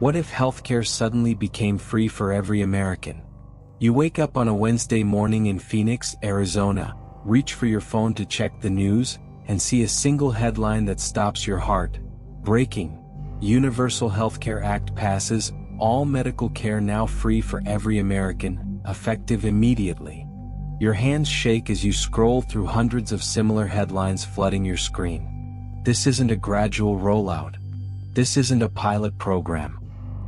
What if healthcare suddenly became free for every American? You wake up on a Wednesday morning in Phoenix, Arizona, reach for your phone to check the news, and see a single headline that stops your heart. Breaking: Universal Healthcare Act passes, all medical care now free for every American, effective immediately. Your hands shake as you scroll through hundreds of similar headlines flooding your screen. This isn't a gradual rollout. This isn't a pilot program.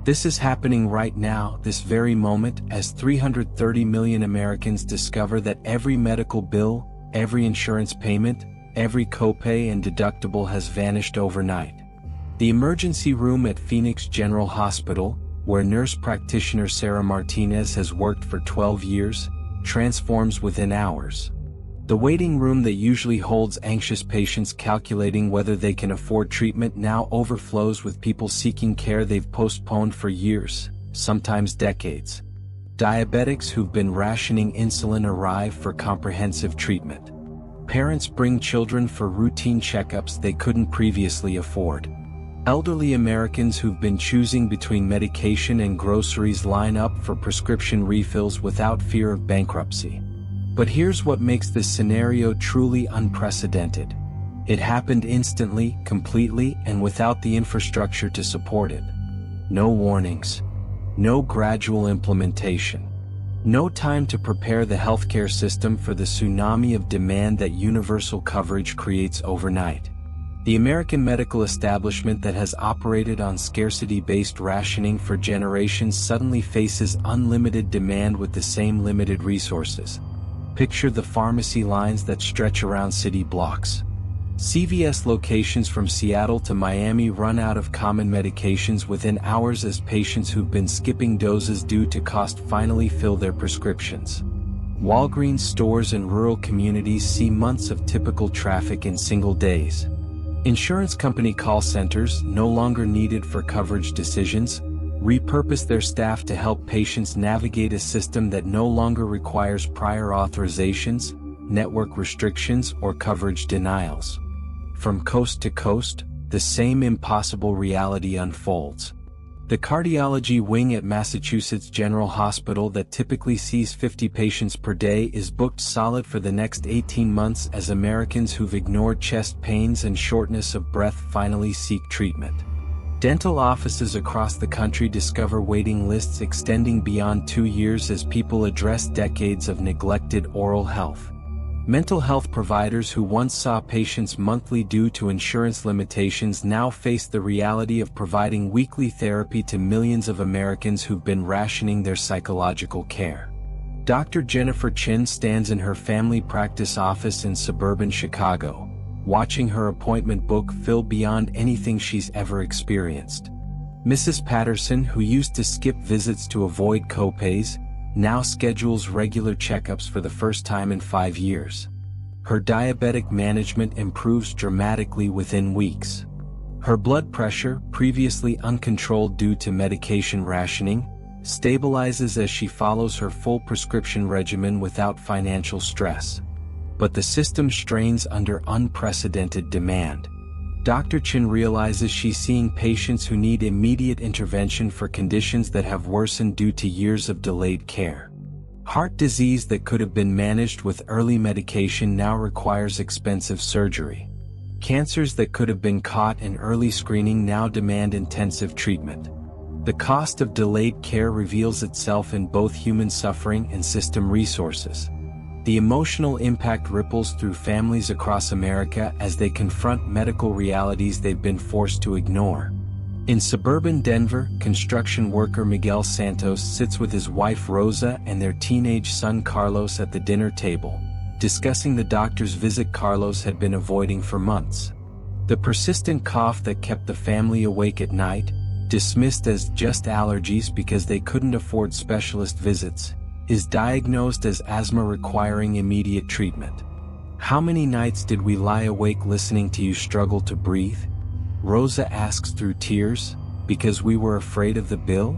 This is happening right now, this very moment, as 330 million Americans discover that every medical bill, every insurance payment, every copay and deductible has vanished overnight. The emergency room at Phoenix General Hospital, where nurse practitioner Sarah Martinez has worked for 12 years, transforms within hours. The waiting room that usually holds anxious patients calculating whether they can afford treatment now overflows with people seeking care they've postponed for years, sometimes decades. Diabetics who've been rationing insulin arrive for comprehensive treatment. Parents bring children for routine checkups they couldn't previously afford. Elderly Americans who've been choosing between medication and groceries line up for prescription refills without fear of bankruptcy. But here's what makes this scenario truly unprecedented. It happened instantly, completely, and without the infrastructure to support it. No warnings. No gradual implementation. No time to prepare the healthcare system for the tsunami of demand that universal coverage creates overnight. The American medical establishment that has operated on scarcity-based rationing for generations suddenly faces unlimited demand with the same limited resources. Picture the pharmacy lines that stretch around city blocks. CVS locations from Seattle to Miami run out of common medications within hours as patients who've been skipping doses due to cost finally fill their prescriptions. Walgreens stores in rural communities see months of typical traffic in single days. Insurance company call centers, no longer needed for coverage decisions, repurpose their staff to help patients navigate a system that no longer requires prior authorizations, network restrictions, or coverage denials. From coast to coast, the same impossible reality unfolds. The cardiology wing at Massachusetts General Hospital that typically sees 50 patients per day is booked solid for the next 18 months as Americans who've ignored chest pains and shortness of breath finally seek treatment. Dental offices across the country discover waiting lists extending beyond 2 years as people address decades of neglected oral health. Mental health providers who once saw patients monthly due to insurance limitations now face the reality of providing weekly therapy to millions of Americans who've been rationing their psychological care. Dr. Jennifer Chin stands in her family practice office in suburban Chicago, watching her appointment book fill beyond anything she's ever experienced. Mrs. Patterson, who used to skip visits to avoid copays, now schedules regular checkups for the first time in 5 years. Her diabetic management improves dramatically within weeks. Her blood pressure, previously uncontrolled due to medication rationing, stabilizes as she follows her full prescription regimen without financial stress. But the system strains under unprecedented demand. Dr. Chin realizes she's seeing patients who need immediate intervention for conditions that have worsened due to years of delayed care. Heart disease that could have been managed with early medication now requires expensive surgery. Cancers that could have been caught in early screening now demand intensive treatment. The cost of delayed care reveals itself in both human suffering and system resources. The emotional impact ripples through families across America as they confront medical realities they've been forced to ignore. In suburban Denver, construction worker Miguel Santos sits with his wife Rosa and their teenage son Carlos at the dinner table, discussing the doctor's visit Carlos had been avoiding for months. The persistent cough that kept the family awake at night, dismissed as just allergies because they couldn't afford specialist visits, is diagnosed as asthma requiring immediate treatment. "How many nights did we lie awake listening to you struggle to breathe?" Rosa asks through tears. "Because we were afraid of the bill?"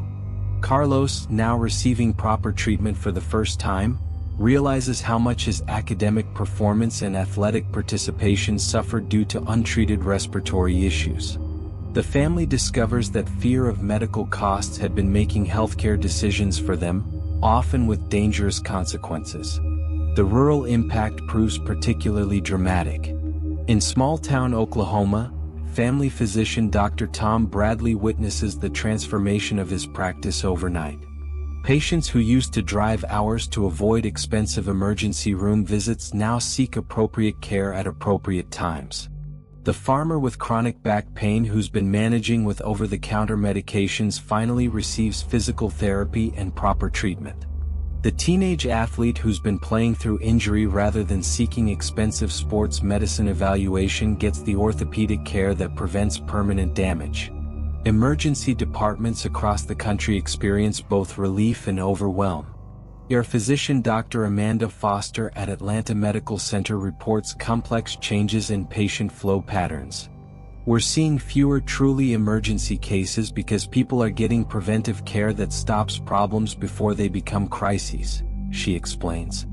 Carlos, now receiving proper treatment for the first time, realizes how much his academic performance and athletic participation suffered due to untreated respiratory issues. The family discovers that fear of medical costs had been making healthcare decisions for them, often with dangerous consequences. The rural impact proves particularly dramatic. In small-town Oklahoma, family physician Dr. Tom Bradley witnesses the transformation of his practice overnight. Patients who used to drive hours to avoid expensive emergency room visits now seek appropriate care at appropriate times. The farmer with chronic back pain who's been managing with over-the-counter medications finally receives physical therapy and proper treatment. The teenage athlete who's been playing through injury rather than seeking expensive sports medicine evaluation gets the orthopedic care that prevents permanent damage. Emergency departments across the country experience both relief and overwhelm. Your physician Dr. Amanda Foster at Atlanta Medical Center reports complex changes in patient flow patterns. We're seeing fewer truly emergency cases because people are getting preventive care that stops problems before they become crises, she explains.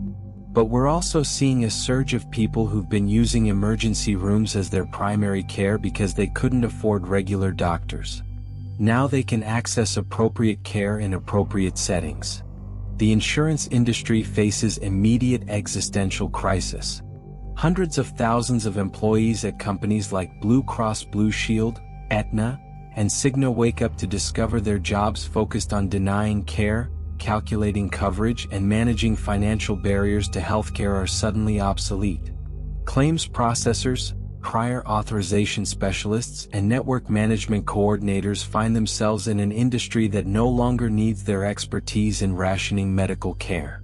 But we're also seeing a surge of people who've been using emergency rooms as their primary care because they couldn't afford regular doctors. Now they can access appropriate care in appropriate settings. The insurance industry faces immediate existential crisis. Hundreds of thousands of employees at companies like Blue Cross Blue Shield, Aetna, and Cigna wake up to discover their jobs focused on denying care, calculating coverage, and managing financial barriers to healthcare are suddenly obsolete. Claims processors, prior authorization specialists, and network management coordinators find themselves in an industry that no longer needs their expertise in rationing medical care.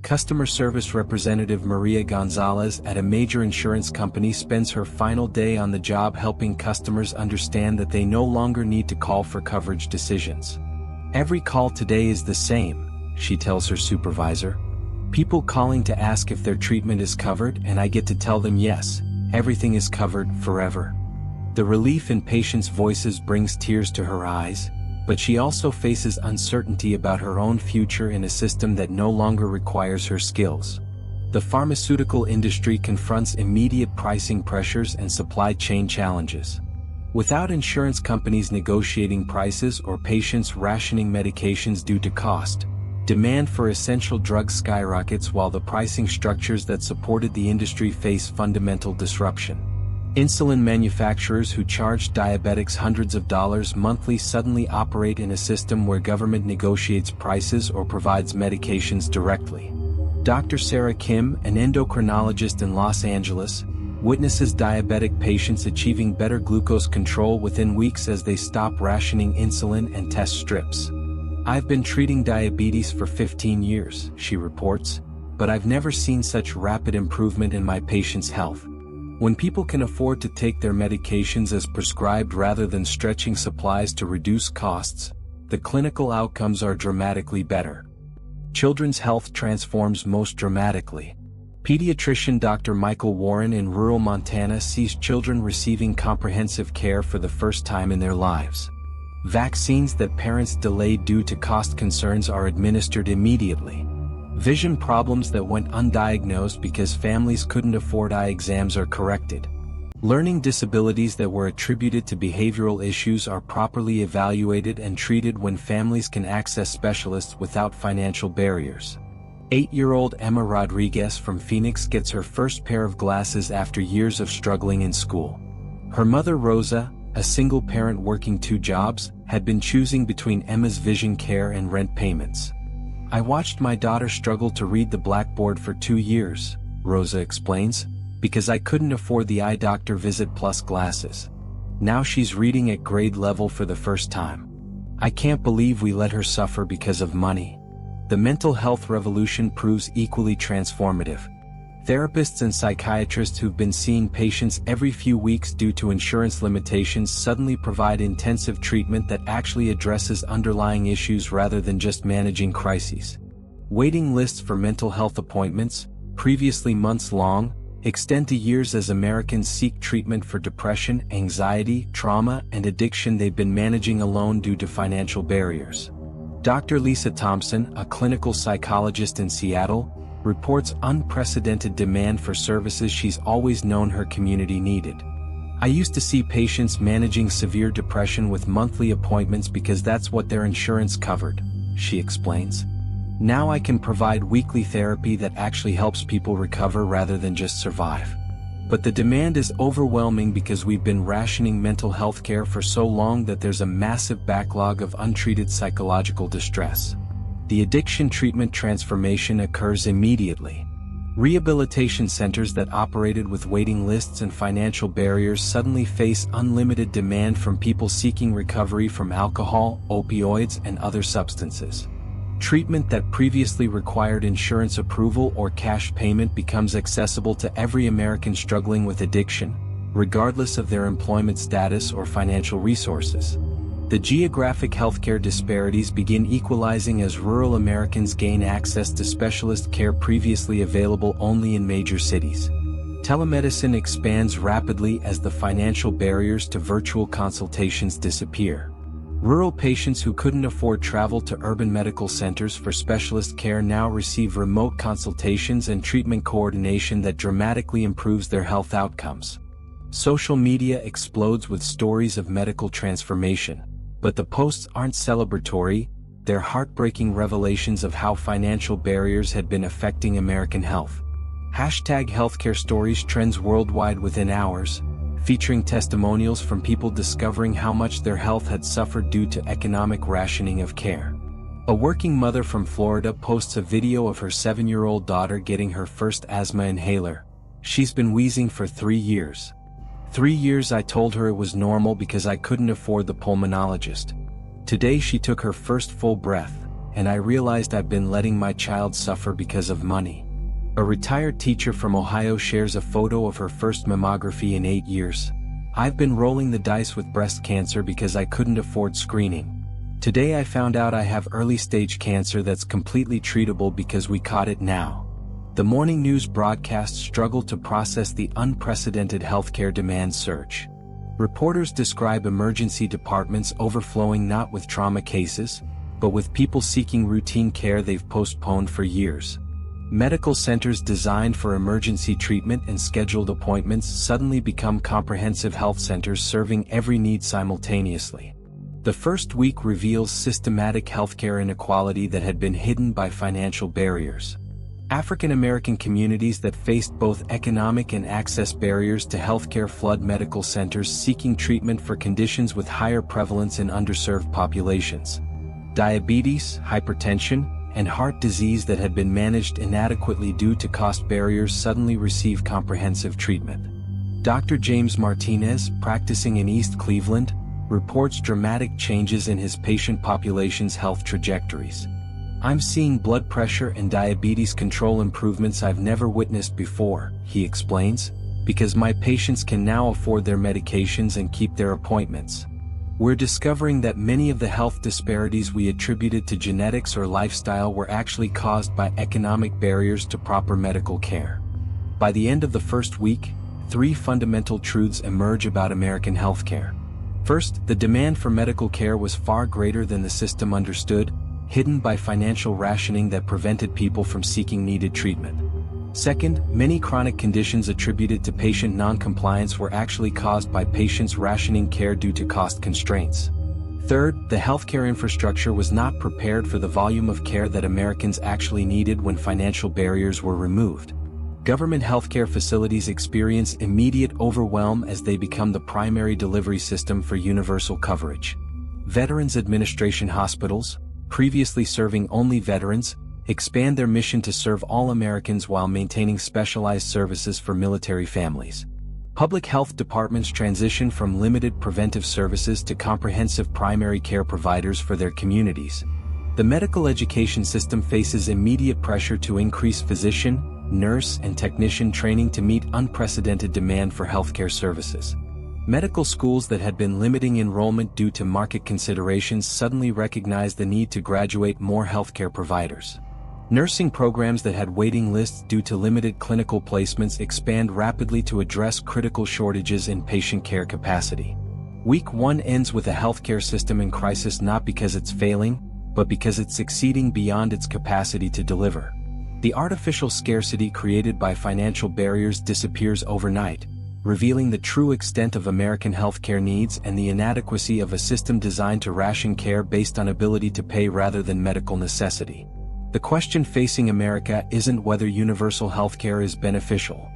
Customer service representative Maria Gonzalez at a major insurance company spends her final day on the job helping customers understand that they no longer need to call for coverage decisions. Every call today is the same, she tells her supervisor. People calling to ask if their treatment is covered, and I get to tell them yes, everything is covered forever. The relief in patients' voices brings tears to her eyes, but she also faces uncertainty about her own future in a system that no longer requires her skills. The pharmaceutical industry confronts immediate pricing pressures and supply chain challenges. Without insurance companies negotiating prices or patients rationing medications due to cost, demand for essential drugs skyrockets while the pricing structures that supported the industry face fundamental disruption. Insulin manufacturers who charge diabetics hundreds of dollars monthly suddenly operate in a system where government negotiates prices or provides medications directly. Dr. Sarah Kim, an endocrinologist in Los Angeles, witnesses diabetic patients achieving better glucose control within weeks as they stop rationing insulin and test strips. I've been treating diabetes for 15 years, she reports, but I've never seen such rapid improvement in my patients' health. When people can afford to take their medications as prescribed rather than stretching supplies to reduce costs, the clinical outcomes are dramatically better. Children's health transforms most dramatically. Pediatrician Dr. Michael Warren in rural Montana sees children receiving comprehensive care for the first time in their lives. Vaccines that parents delayed due to cost concerns are administered immediately. Vision problems that went undiagnosed because families couldn't afford eye exams are corrected. Learning disabilities that were attributed to behavioral issues are properly evaluated and treated when families can access specialists without financial barriers. 8-year-old Emma Rodriguez from Phoenix gets her first pair of glasses after years of struggling in school. Her mother Rosa, a single parent working 2 jobs, had been choosing between Emma's vision care and rent payments. I watched my daughter struggle to read the blackboard for 2 years, Rosa explains, because I couldn't afford the eye doctor visit plus glasses. Now she's reading at grade level for the first time. I can't believe we let her suffer because of money. The mental health revolution proves equally transformative. Therapists and psychiatrists who've been seeing patients every few weeks due to insurance limitations suddenly provide intensive treatment that actually addresses underlying issues rather than just managing crises. Waiting lists for mental health appointments, previously months long, extend to years as Americans seek treatment for depression, anxiety, trauma, and addiction they've been managing alone due to financial barriers. Dr. Lisa Thompson, a clinical psychologist in Seattle, reports unprecedented demand for services she's always known her community needed. I used to see patients managing severe depression with monthly appointments because that's what their insurance covered, she explains. Now I can provide weekly therapy that actually helps people recover rather than just survive. But the demand is overwhelming because we've been rationing mental health care for so long that there's a massive backlog of untreated psychological distress. The addiction treatment transformation occurs immediately. Rehabilitation centers that operated with waiting lists and financial barriers suddenly face unlimited demand from people seeking recovery from alcohol, opioids, and other substances. Treatment that previously required insurance approval or cash payment becomes accessible to every American struggling with addiction, regardless of their employment status or financial resources. The geographic healthcare disparities begin equalizing as rural Americans gain access to specialist care previously available only in major cities. Telemedicine expands rapidly as the financial barriers to virtual consultations disappear. Rural patients who couldn't afford travel to urban medical centers for specialist care now receive remote consultations and treatment coordination that dramatically improves their health outcomes. Social media explodes with stories of medical transformation, but the posts aren't celebratory, they're heartbreaking revelations of how financial barriers had been affecting American health. #healthcare stories trends worldwide within hours, featuring testimonials from people discovering how much their health had suffered due to economic rationing of care. A working mother from Florida posts a video of her 7-year-old daughter getting her first asthma inhaler. She's been wheezing for 3 years. 3 years I told her it was normal because I couldn't afford the pulmonologist. Today she took her first full breath, and I realized I've been letting my child suffer because of money. A retired teacher from Ohio shares a photo of her first mammography in 8 years. I've been rolling the dice with breast cancer because I couldn't afford screening. Today I found out I have early-stage cancer that's completely treatable because we caught it now. The morning news broadcasts struggle to process the unprecedented healthcare demand surge. Reporters describe emergency departments overflowing not with trauma cases, but with people seeking routine care they've postponed for years. Medical centers designed for emergency treatment and scheduled appointments suddenly become comprehensive health centers serving every need simultaneously. The first week reveals systematic healthcare inequality that had been hidden by financial barriers. African American communities that faced both economic and access barriers to healthcare flood medical centers seeking treatment for conditions with higher prevalence in underserved populations. Diabetes, hypertension, and heart disease that had been managed inadequately due to cost barriers suddenly receive comprehensive treatment. Dr. James Martinez, practicing in East Cleveland, reports dramatic changes in his patient population's health trajectories. "I'm seeing blood pressure and diabetes control improvements I've never witnessed before," he explains, "because my patients can now afford their medications and keep their appointments. We're discovering that many of the health disparities we attributed to genetics or lifestyle were actually caused by economic barriers to proper medical care." By the end of the first week, 3 fundamental truths emerge about American healthcare. First, the demand for medical care was far greater than the system understood, hidden by financial rationing that prevented people from seeking needed treatment. Second, many chronic conditions attributed to patient non-compliance were actually caused by patients rationing care due to cost constraints. Third, the healthcare infrastructure was not prepared for the volume of care that Americans actually needed when financial barriers were removed. Government healthcare facilities experience immediate overwhelm as they become the primary delivery system for universal coverage. Veterans Administration hospitals, previously serving only veterans, expand their mission to serve all Americans while maintaining specialized services for military families. Public health departments transition from limited preventive services to comprehensive primary care providers for their communities. The medical education system faces immediate pressure to increase physician, nurse, and technician training to meet unprecedented demand for healthcare services. Medical schools that had been limiting enrollment due to market considerations suddenly recognize the need to graduate more healthcare providers. Nursing programs that had waiting lists due to limited clinical placements expand rapidly to address critical shortages in patient care capacity. Week 1 ends with a healthcare system in crisis not because it's failing, but because it's succeeding beyond its capacity to deliver. The artificial scarcity created by financial barriers disappears overnight, revealing the true extent of American healthcare needs and the inadequacy of a system designed to ration care based on ability to pay rather than medical necessity. The question facing America isn't whether universal healthcare is beneficial.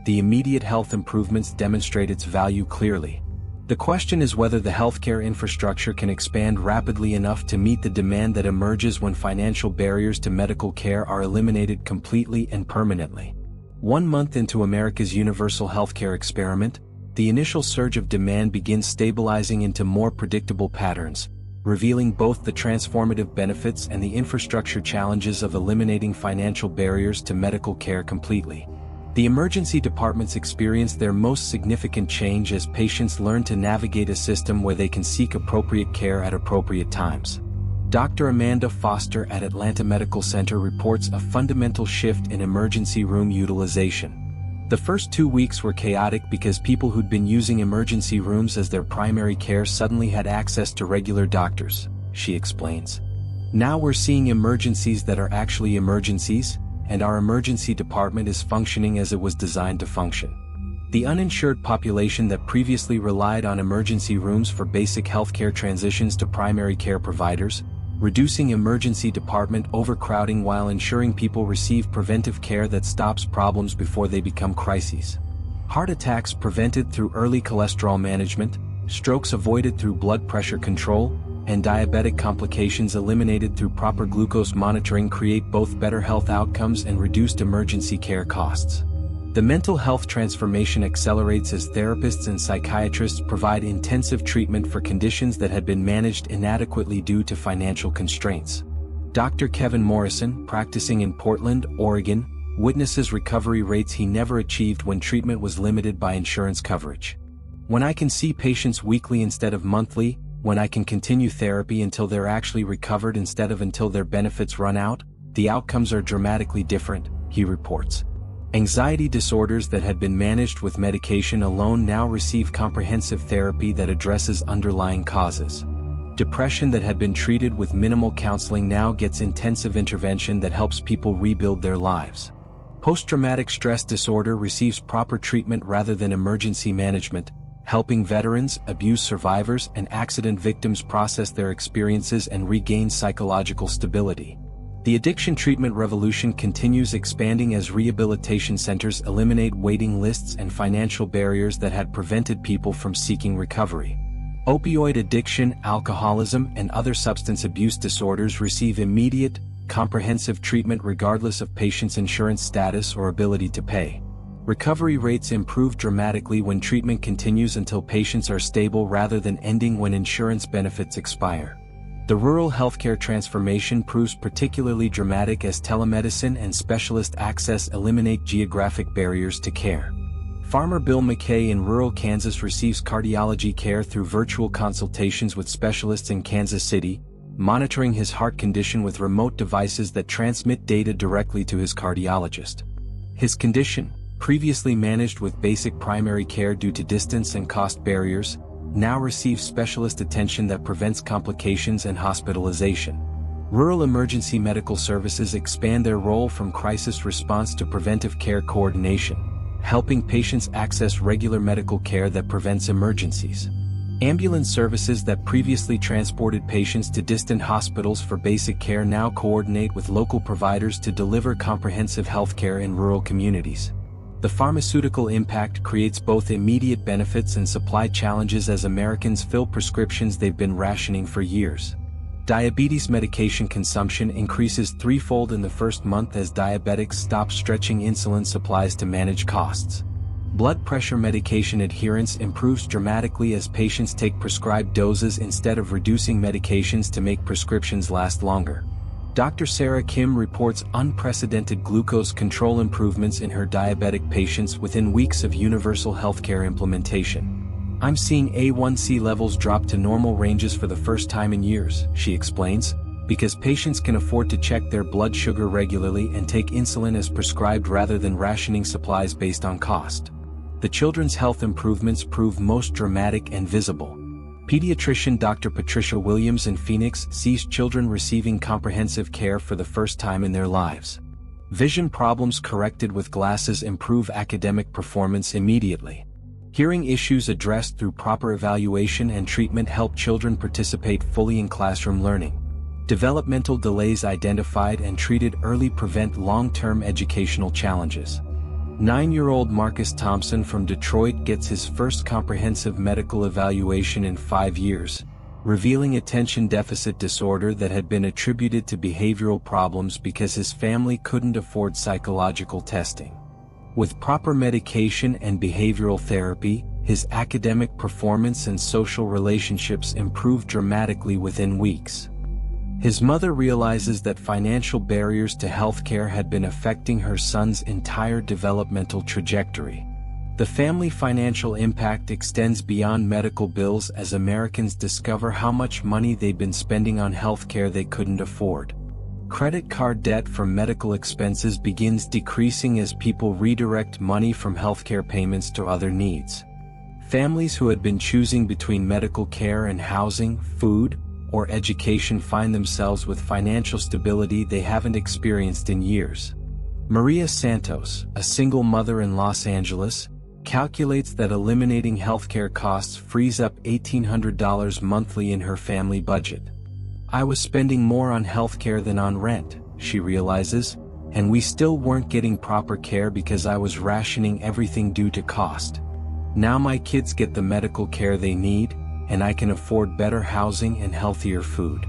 The immediate health improvements demonstrate its value clearly. The question is whether the healthcare infrastructure can expand rapidly enough to meet the demand that emerges when financial barriers to medical care are eliminated completely and permanently. 1 month into America's universal healthcare experiment, the initial surge of demand begins stabilizing into more predictable patterns, revealing both the transformative benefits and the infrastructure challenges of eliminating financial barriers to medical care completely. The emergency departments experience their most significant change as patients learn to navigate a system where they can seek appropriate care at appropriate times. Dr. Amanda Foster at Atlanta Medical Center reports a fundamental shift in emergency room utilization. The first 2 weeks were chaotic because people who'd been using emergency rooms as their primary care suddenly had access to regular doctors, she explains. Now we're seeing emergencies that are actually emergencies, and our emergency department is functioning as it was designed to function. The uninsured population that previously relied on emergency rooms for basic healthcare transitions to primary care providers, reducing emergency department overcrowding while ensuring people receive preventive care that stops problems before they become crises. Heart attacks prevented through early cholesterol management, strokes avoided through blood pressure control, and diabetic complications eliminated through proper glucose monitoring create both better health outcomes and reduced emergency care costs. The mental health transformation accelerates as therapists and psychiatrists provide intensive treatment for conditions that had been managed inadequately due to financial constraints. Dr. Kevin Morrison, practicing in Portland, Oregon, witnesses recovery rates he never achieved when treatment was limited by insurance coverage. "When I can see patients weekly instead of monthly, when I can continue therapy until they're actually recovered instead of until their benefits run out, the outcomes are dramatically different," he reports. Anxiety disorders that had been managed with medication alone now receive comprehensive therapy that addresses underlying causes. Depression that had been treated with minimal counseling now gets intensive intervention that helps people rebuild their lives. Post-traumatic stress disorder receives proper treatment rather than emergency management, helping veterans, abuse survivors, and accident victims process their experiences and regain psychological stability. The addiction treatment revolution continues expanding as rehabilitation centers eliminate waiting lists and financial barriers that had prevented people from seeking recovery. Opioid addiction, alcoholism, and other substance abuse disorders receive immediate, comprehensive treatment regardless of patients' insurance status or ability to pay. Recovery rates improve dramatically when treatment continues until patients are stable rather than ending when insurance benefits expire. The rural healthcare transformation proves particularly dramatic as telemedicine and specialist access eliminate geographic barriers to care. Farmer Bill McKay in rural Kansas receives cardiology care through virtual consultations with specialists in Kansas City, monitoring his heart condition with remote devices that transmit data directly to his cardiologist. His condition, previously managed with basic primary care due to distance and cost barriers, now receives specialist attention that prevents complications and hospitalization. Rural emergency medical services expand their role from crisis response to preventive care coordination, helping patients access regular medical care that prevents emergencies. Ambulance services that previously transported patients to distant hospitals for basic care now coordinate with local providers to deliver comprehensive health care in rural communities. The pharmaceutical impact creates both immediate benefits and supply challenges as Americans fill prescriptions they've been rationing for years. Diabetes medication consumption increases threefold in the first month as diabetics stop stretching insulin supplies to manage costs. Blood pressure medication adherence improves dramatically as patients take prescribed doses instead of reducing medications to make prescriptions last longer. Dr. Sarah Kim reports unprecedented glucose control improvements in her diabetic patients within weeks of universal healthcare implementation. "I'm seeing A1C levels drop to normal ranges for the first time in years," she explains, because patients can afford to check their blood sugar regularly and take insulin as prescribed rather than rationing supplies based on cost. The children's health improvements prove most dramatic and visible. Pediatrician Dr. Patricia Williams in Phoenix sees children receiving comprehensive care for the first time in their lives. Vision problems corrected with glasses improve academic performance immediately. Hearing issues addressed through proper evaluation and treatment help children participate fully in classroom learning. Developmental delays identified and treated early prevent long-term educational challenges. 9-year-old Marcus Thompson from Detroit gets his first comprehensive medical evaluation in 5 years, revealing attention deficit disorder that had been attributed to behavioral problems because his family couldn't afford psychological testing. With proper medication and behavioral therapy, his academic performance and social relationships improved dramatically within weeks. His mother realizes that financial barriers to healthcare had been affecting her son's entire developmental trajectory. The family financial impact extends beyond medical bills as Americans discover how much money they've been spending on healthcare they couldn't afford. Credit card debt from medical expenses begins decreasing as people redirect money from healthcare payments to other needs. Families who had been choosing between medical care and housing, food, or education find themselves with financial stability they haven't experienced in years. Maria Santos, a single mother in Los Angeles, calculates that eliminating healthcare costs frees up $1,800 monthly in her family budget. "I was spending more on healthcare than on rent," she realizes, "and we still weren't getting proper care because I was rationing everything due to cost. Now my kids get the medical care they need, and I can afford better housing and healthier food."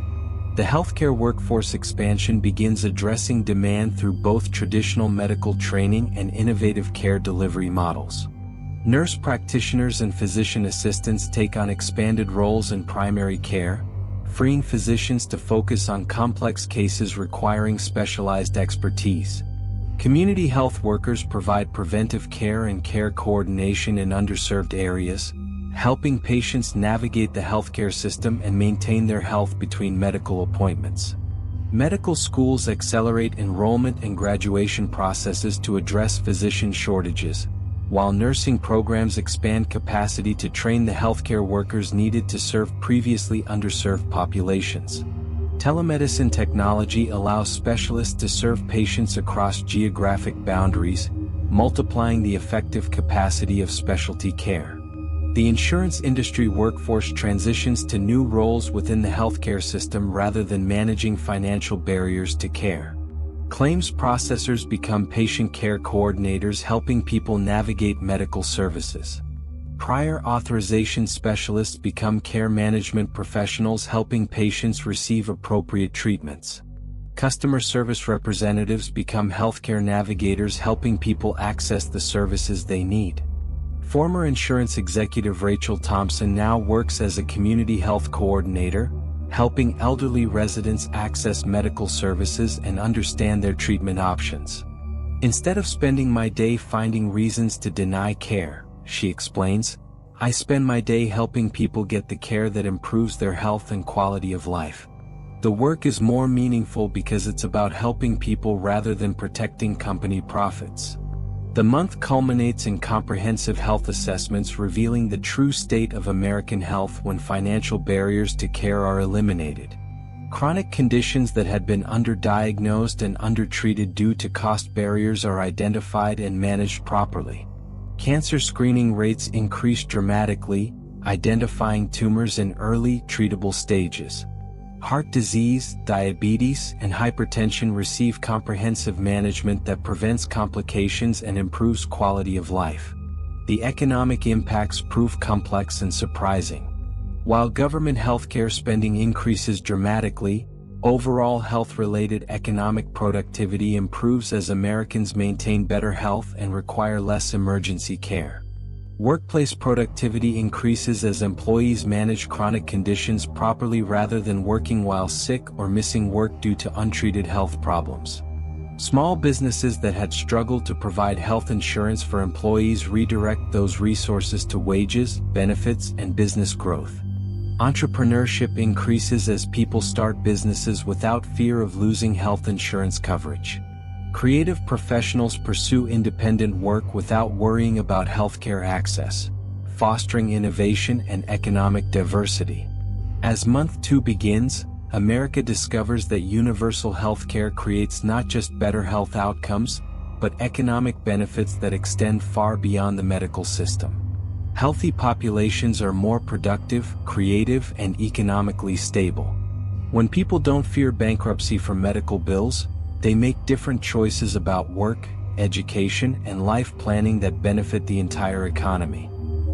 The healthcare workforce expansion begins addressing demand through both traditional medical training and innovative care delivery models. Nurse practitioners and physician assistants take on expanded roles in primary care, freeing physicians to focus on complex cases requiring specialized expertise. Community health workers provide preventive care and care coordination in underserved areas, helping patients navigate the healthcare system and maintain their health between medical appointments. Medical schools accelerate enrollment and graduation processes to address physician shortages, while nursing programs expand capacity to train the healthcare workers needed to serve previously underserved populations. Telemedicine technology allows specialists to serve patients across geographic boundaries, multiplying the effective capacity of specialty care. The insurance industry workforce transitions to new roles within the healthcare system rather than managing financial barriers to care. Claims processors become patient care coordinators, helping people navigate medical services. Prior authorization specialists become care management professionals, helping patients receive appropriate treatments. Customer service representatives become healthcare navigators, helping people access the services they need. Former insurance executive Rachel Thompson now works as a community health coordinator, helping elderly residents access medical services and understand their treatment options. "Instead of spending my day finding reasons to deny care," she explains, "I spend my day helping people get the care that improves their health and quality of life. The work is more meaningful because it's about helping people rather than protecting company profits." The month culminates in comprehensive health assessments revealing the true state of American health when financial barriers to care are eliminated. Chronic conditions that had been underdiagnosed and undertreated due to cost barriers are identified and managed properly. Cancer screening rates increase dramatically, identifying tumors in early, treatable stages. Heart disease, diabetes, and hypertension receive comprehensive management that prevents complications and improves quality of life. The economic impacts prove complex and surprising. While government healthcare spending increases dramatically, overall health-related economic productivity improves as Americans maintain better health and require less emergency care. Workplace productivity increases as employees manage chronic conditions properly rather than working while sick or missing work due to untreated health problems. Small businesses that had struggled to provide health insurance for employees redirect those resources to wages, benefits, and business growth. Entrepreneurship increases as people start businesses without fear of losing health insurance coverage. Creative professionals pursue independent work without worrying about healthcare access, fostering innovation and economic diversity. As month 2 begins, America discovers that universal healthcare creates not just better health outcomes, but economic benefits that extend far beyond the medical system. Healthy populations are more productive, creative, and economically stable. When people don't fear bankruptcy for medical bills, they make different choices about work, education, and life planning that benefit the entire economy.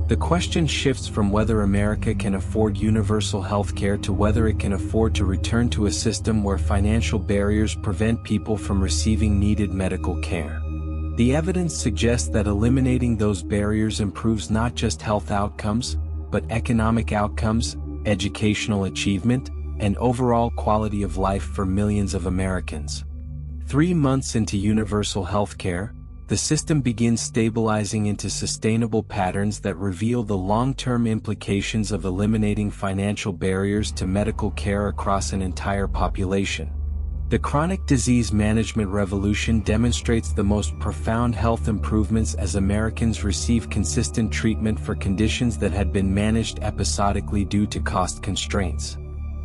The question shifts from whether America can afford universal health care to whether it can afford to return to a system where financial barriers prevent people from receiving needed medical care. The evidence suggests that eliminating those barriers improves not just health outcomes, but economic outcomes, educational achievement, and overall quality of life for millions of Americans. 3 months into universal health care, the system begins stabilizing into sustainable patterns that reveal the long-term implications of eliminating financial barriers to medical care across an entire population. The chronic disease management revolution demonstrates the most profound health improvements as Americans receive consistent treatment for conditions that had been managed episodically due to cost constraints.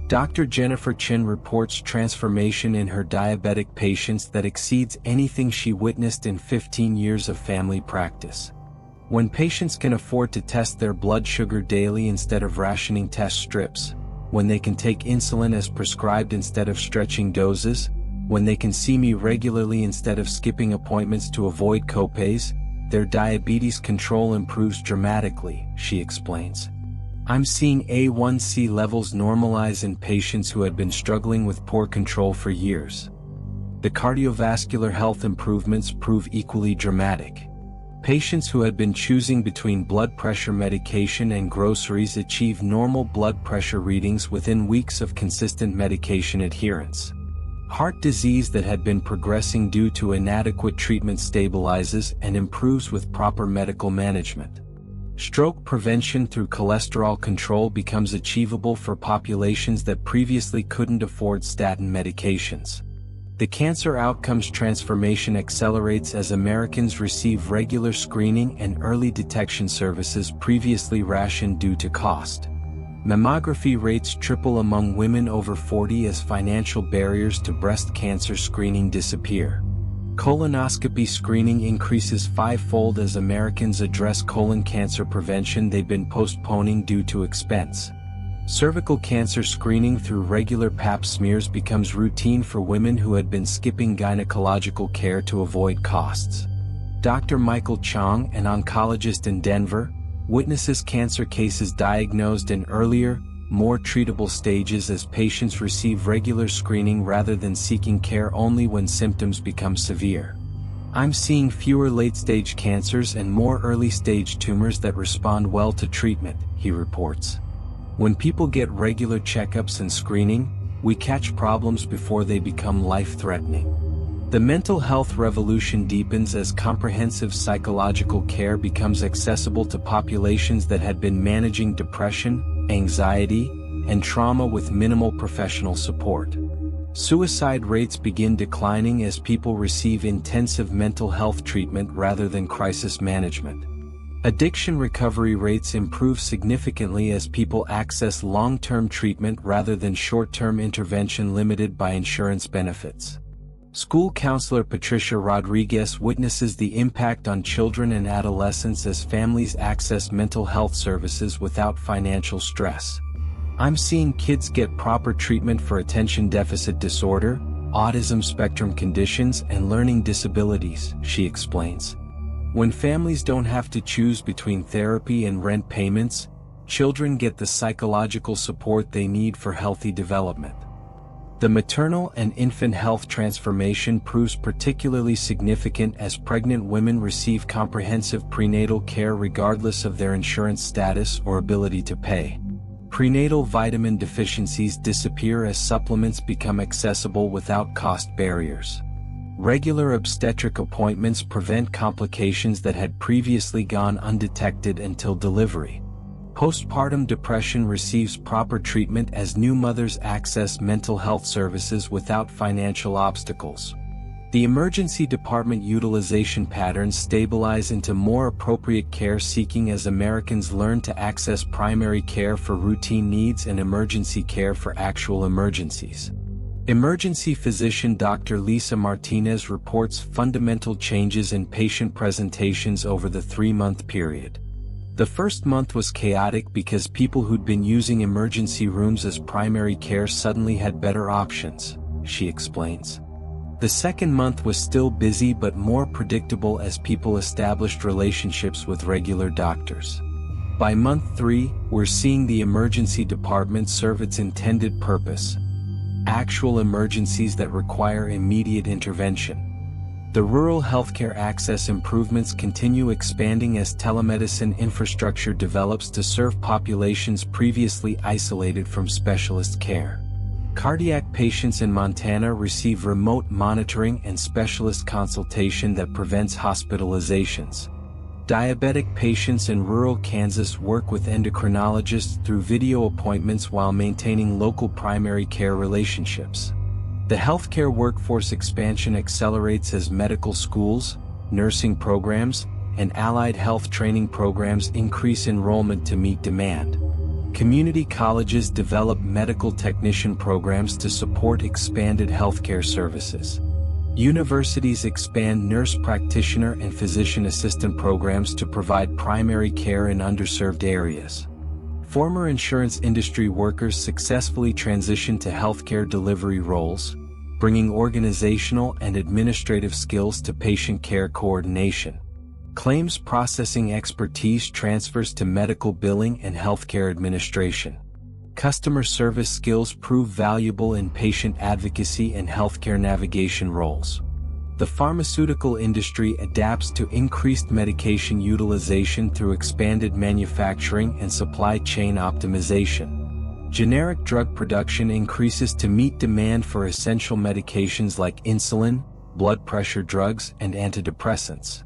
Dr. Jennifer Chin reports transformation in her diabetic patients that exceeds anything she witnessed in 15 years of family practice. When patients can afford to test their blood sugar daily instead of rationing test strips, when they can take insulin as prescribed instead of stretching doses, when they can see me regularly instead of skipping appointments to avoid copays, their diabetes control improves dramatically, she explains. I'm seeing A1C levels normalize in patients who had been struggling with poor control for years. The cardiovascular health improvements prove equally dramatic. Patients who had been choosing between blood pressure medication and groceries achieve normal blood pressure readings within weeks of consistent medication adherence. Heart disease that had been progressing due to inadequate treatment stabilizes and improves with proper medical management. Stroke prevention through cholesterol control becomes achievable for populations that previously couldn't afford statin medications. The cancer outcomes transformation accelerates as Americans receive regular screening and early detection services previously rationed due to cost. Mammography rates triple among women over 40 as financial barriers to breast cancer screening disappear. Colonoscopy screening increases 5-fold as Americans address colon cancer prevention they've been postponing due to expense. Cervical cancer screening through regular pap smears becomes routine for women who had been skipping gynecological care to avoid costs. Dr. Michael Chong, an oncologist in Denver, witnesses cancer cases diagnosed in earlier, more treatable stages as patients receive regular screening rather than seeking care only when symptoms become severe. I'm seeing fewer late-stage cancers and more early-stage tumors that respond well to treatment, he reports. When people get regular checkups and screening, we catch problems before they become life-threatening. The mental health revolution deepens as comprehensive psychological care becomes accessible to populations that had been managing depression, anxiety, and trauma with minimal professional support. Suicide rates begin declining as people receive intensive mental health treatment rather than crisis management. Addiction recovery rates improve significantly as people access long-term treatment rather than short-term intervention limited by insurance benefits. School counselor Patricia Rodriguez witnesses the impact on children and adolescents as families access mental health services without financial stress. I'm seeing kids get proper treatment for attention deficit disorder, autism spectrum conditions, and learning disabilities, she explains. When families don't have to choose between therapy and rent payments, children get the psychological support they need for healthy development. The maternal and infant health transformation proves particularly significant as pregnant women receive comprehensive prenatal care regardless of their insurance status or ability to pay. Prenatal vitamin deficiencies disappear as supplements become accessible without cost barriers. Regular obstetric appointments prevent complications that had previously gone undetected until delivery. Postpartum depression receives proper treatment as new mothers access mental health services without financial obstacles. The emergency department utilization patterns stabilize into more appropriate care seeking as Americans learn to access primary care for routine needs and emergency care for actual emergencies. Emergency physician Dr. Lisa Martinez reports fundamental changes in patient presentations over the 3-month period. The first month was chaotic because people who'd been using emergency rooms as primary care suddenly had better options, she explains. The second month was still busy but more predictable as people established relationships with regular doctors. By month 3, we're seeing the emergency department serve its intended purpose: actual emergencies that require immediate intervention. The rural healthcare access improvements continue expanding as telemedicine infrastructure develops to serve populations previously isolated from specialist care. Cardiac patients in Montana receive remote monitoring and specialist consultation that prevents hospitalizations. Diabetic patients in rural Kansas work with endocrinologists through video appointments while maintaining local primary care relationships. The healthcare workforce expansion accelerates as medical schools, nursing programs, and allied health training programs increase enrollment to meet demand. Community colleges develop medical technician programs to support expanded healthcare services. Universities expand nurse practitioner and physician assistant programs to provide primary care in underserved areas. Former insurance industry workers successfully transition to healthcare delivery roles, bringing organizational and administrative skills to patient care coordination. Claims processing expertise transfers to medical billing and healthcare administration. Customer service skills prove valuable in patient advocacy and healthcare navigation roles. The pharmaceutical industry adapts to increased medication utilization through expanded manufacturing and supply chain optimization. Generic drug production increases to meet demand for essential medications like insulin, blood pressure drugs, and antidepressants.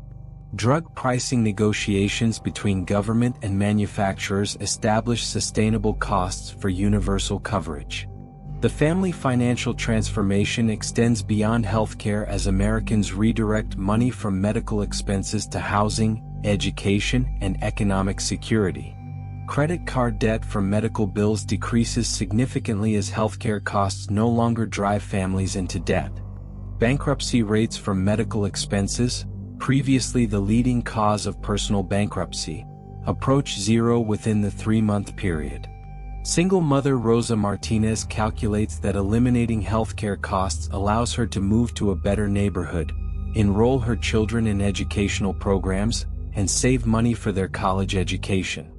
Drug pricing negotiations between government and manufacturers establish sustainable costs for universal coverage. The family financial transformation extends beyond healthcare as Americans redirect money from medical expenses to housing, education, and economic security. Credit card debt from medical bills decreases significantly as healthcare costs no longer drive families into debt. Bankruptcy rates from medical expenses, previously the leading cause of personal bankruptcy, approach zero within the 3-month period. Single mother Rosa Martinez calculates that eliminating healthcare costs allows her to move to a better neighborhood, enroll her children in educational programs, and save money for their college education.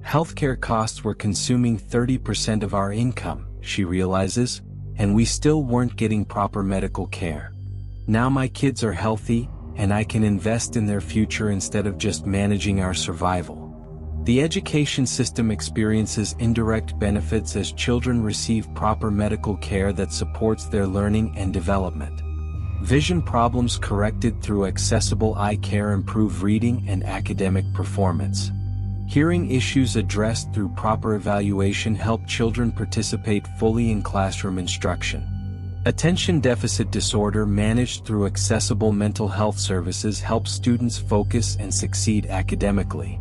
Healthcare costs were consuming 30% of our income, she realizes, and we still weren't getting proper medical care. Now my kids are healthy, and I can invest in their future instead of just managing our survival. The education system experiences indirect benefits as children receive proper medical care that supports their learning and development. Vision problems corrected through accessible eye care improve reading and academic performance. Hearing issues addressed through proper evaluation help children participate fully in classroom instruction. Attention deficit disorder managed through accessible mental health services helps students focus and succeed academically.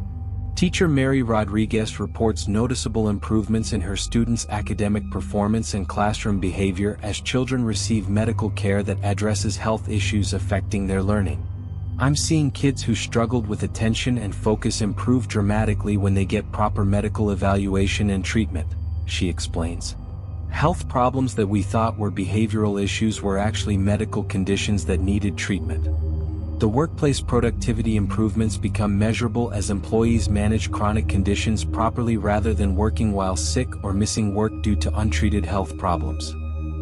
Teacher Mary Rodriguez reports noticeable improvements in her students' academic performance and classroom behavior as children receive medical care that addresses health issues affecting their learning. I'm seeing kids who struggled with attention and focus improve dramatically when they get proper medical evaluation and treatment, she explains. Health problems that we thought were behavioral issues were actually medical conditions that needed treatment. The workplace productivity improvements become measurable as employees manage chronic conditions properly rather than working while sick or missing work due to untreated health problems.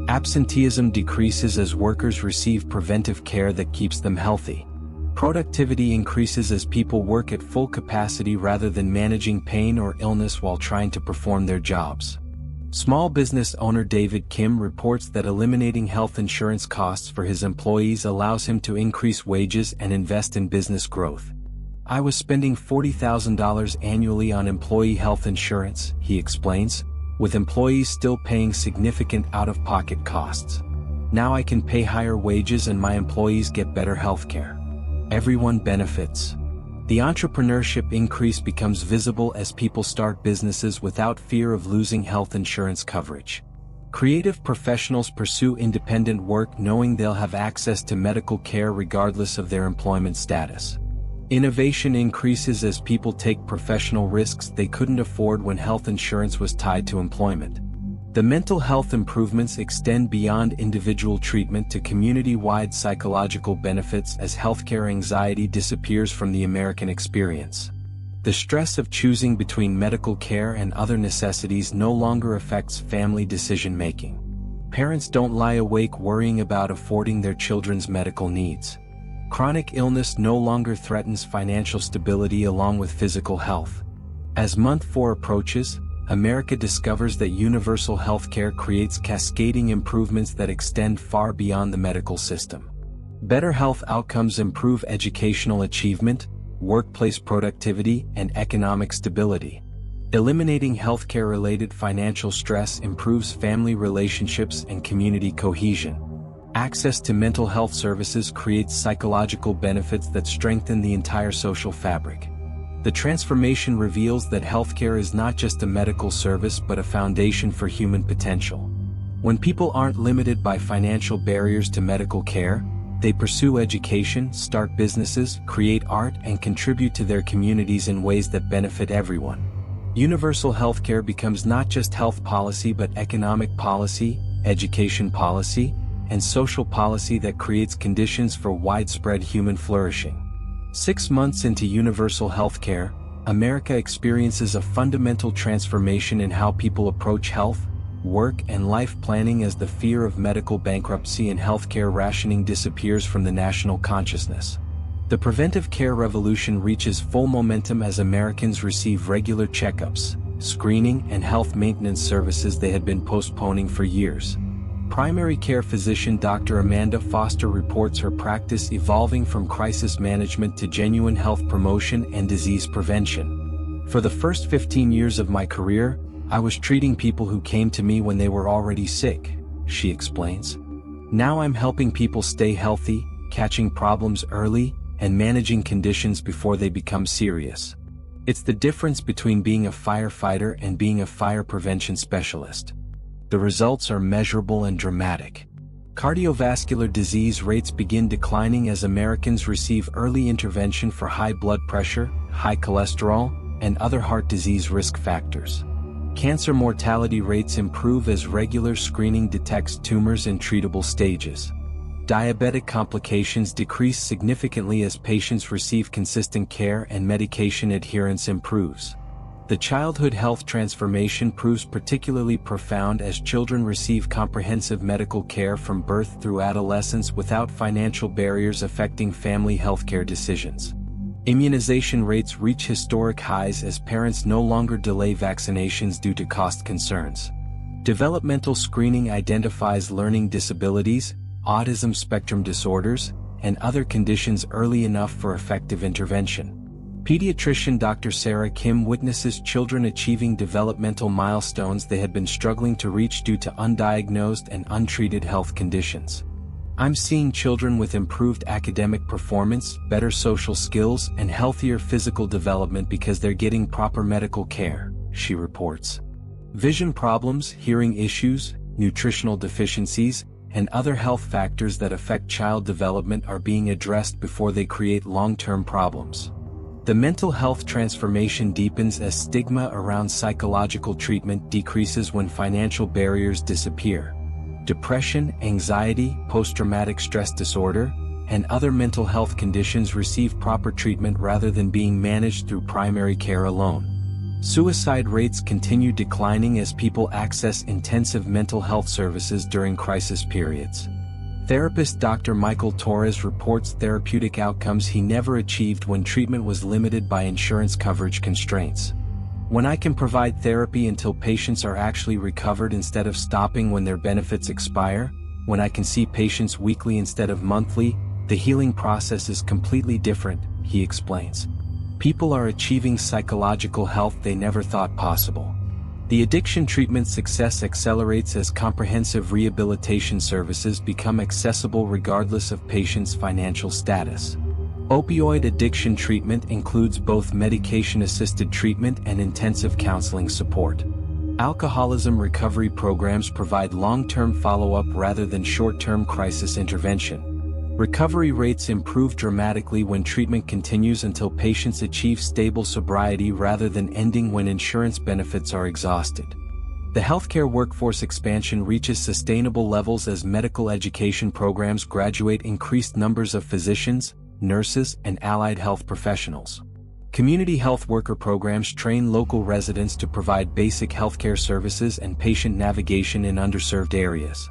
Absenteeism decreases as workers receive preventive care that keeps them healthy. Productivity increases as people work at full capacity rather than managing pain or illness while trying to perform their jobs. Small business owner David Kim reports that eliminating health insurance costs for his employees allows him to increase wages and invest in business growth. I was spending $40,000 annually on employee health insurance, he explains, with employees still paying significant out-of-pocket costs. Now I can pay higher wages and my employees get better health care. Everyone benefits. The entrepreneurship increase becomes visible as people start businesses without fear of losing health insurance coverage. Creative professionals pursue independent work knowing they'll have access to medical care regardless of their employment status. Innovation increases as people take professional risks they couldn't afford when health insurance was tied to employment. The mental health improvements extend beyond individual treatment to community-wide psychological benefits as healthcare anxiety disappears from the American experience. The stress of choosing between medical care and other necessities no longer affects family decision-making. Parents don't lie awake worrying about affording their children's medical needs. Chronic illness no longer threatens financial stability along with physical health. As month 4 approaches, America discovers that universal healthcare creates cascading improvements that extend far beyond the medical system. Better health outcomes improve educational achievement, workplace productivity, and economic stability. Eliminating healthcare-related financial stress improves family relationships and community cohesion. Access to mental health services creates psychological benefits that strengthen the entire social fabric. The transformation reveals that healthcare is not just a medical service but a foundation for human potential. When people aren't limited by financial barriers to medical care, they pursue education, start businesses, create art, and contribute to their communities in ways that benefit everyone. Universal healthcare becomes not just health policy but economic policy, education policy, and social policy that creates conditions for widespread human flourishing. 6 months into universal healthcare, America experiences a fundamental transformation in how people approach health, work, and life planning as the fear of medical bankruptcy and healthcare rationing disappears from the national consciousness. The preventive care revolution reaches full momentum as Americans receive regular checkups, screening, and health maintenance services they had been postponing for years. Primary care physician Dr. Amanda Foster reports her practice evolving from crisis management to genuine health promotion and disease prevention. For the first 15 years of my career, I was treating people who came to me when they were already sick, she explains. Now I'm helping people stay healthy, catching problems early, and managing conditions before they become serious. It's the difference between being a firefighter and being a fire prevention specialist. The results are measurable and dramatic. Cardiovascular disease rates begin declining as Americans receive early intervention for high blood pressure, high cholesterol, and other heart disease risk factors. Cancer mortality rates improve as regular screening detects tumors in treatable stages. Diabetic complications decrease significantly as patients receive consistent care and medication adherence improves. The childhood health transformation proves particularly profound as children receive comprehensive medical care from birth through adolescence without financial barriers affecting family healthcare decisions. Immunization rates reach historic highs as parents no longer delay vaccinations due to cost concerns. Developmental screening identifies learning disabilities, autism spectrum disorders, and other conditions early enough for effective intervention. Pediatrician Dr. Sarah Kim witnesses children achieving developmental milestones they had been struggling to reach due to undiagnosed and untreated health conditions. I'm seeing children with improved academic performance, better social skills, and healthier physical development because they're getting proper medical care, she reports. Vision problems, hearing issues, nutritional deficiencies, and other health factors that affect child development are being addressed before they create long-term problems. The mental health transformation deepens as stigma around psychological treatment decreases when financial barriers disappear. Depression, anxiety, post-traumatic stress disorder, and other mental health conditions receive proper treatment rather than being managed through primary care alone. Suicide rates continue declining as people access intensive mental health services during crisis periods. Therapist Dr. Michael Torres reports therapeutic outcomes he never achieved when treatment was limited by insurance coverage constraints. When I can provide therapy until patients are actually recovered instead of stopping when their benefits expire, when I can see patients weekly instead of monthly, the healing process is completely different, he explains. People are achieving psychological health they never thought possible. The addiction treatment success accelerates as comprehensive rehabilitation services become accessible regardless of patients' financial status. Opioid addiction treatment includes both medication-assisted treatment and intensive counseling support. Alcoholism recovery programs provide long-term follow-up rather than short-term crisis intervention. Recovery rates improve dramatically when treatment continues until patients achieve stable sobriety rather than ending when insurance benefits are exhausted. The healthcare workforce expansion reaches sustainable levels as medical education programs graduate increased numbers of physicians, nurses, and allied health professionals. Community health worker programs train local residents to provide basic healthcare services and patient navigation in underserved areas.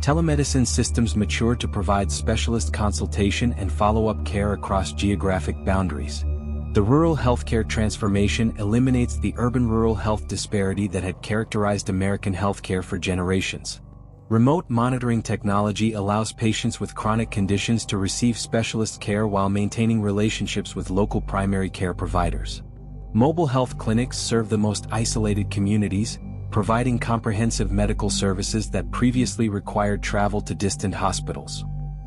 Telemedicine systems mature to provide specialist consultation and follow-up care across geographic boundaries. The rural healthcare transformation eliminates the urban-rural health disparity that had characterized American healthcare for generations. Remote monitoring technology allows patients with chronic conditions to receive specialist care while maintaining relationships with local primary care providers. Mobile health clinics serve the most isolated communities, providing comprehensive medical services that previously required travel to distant hospitals.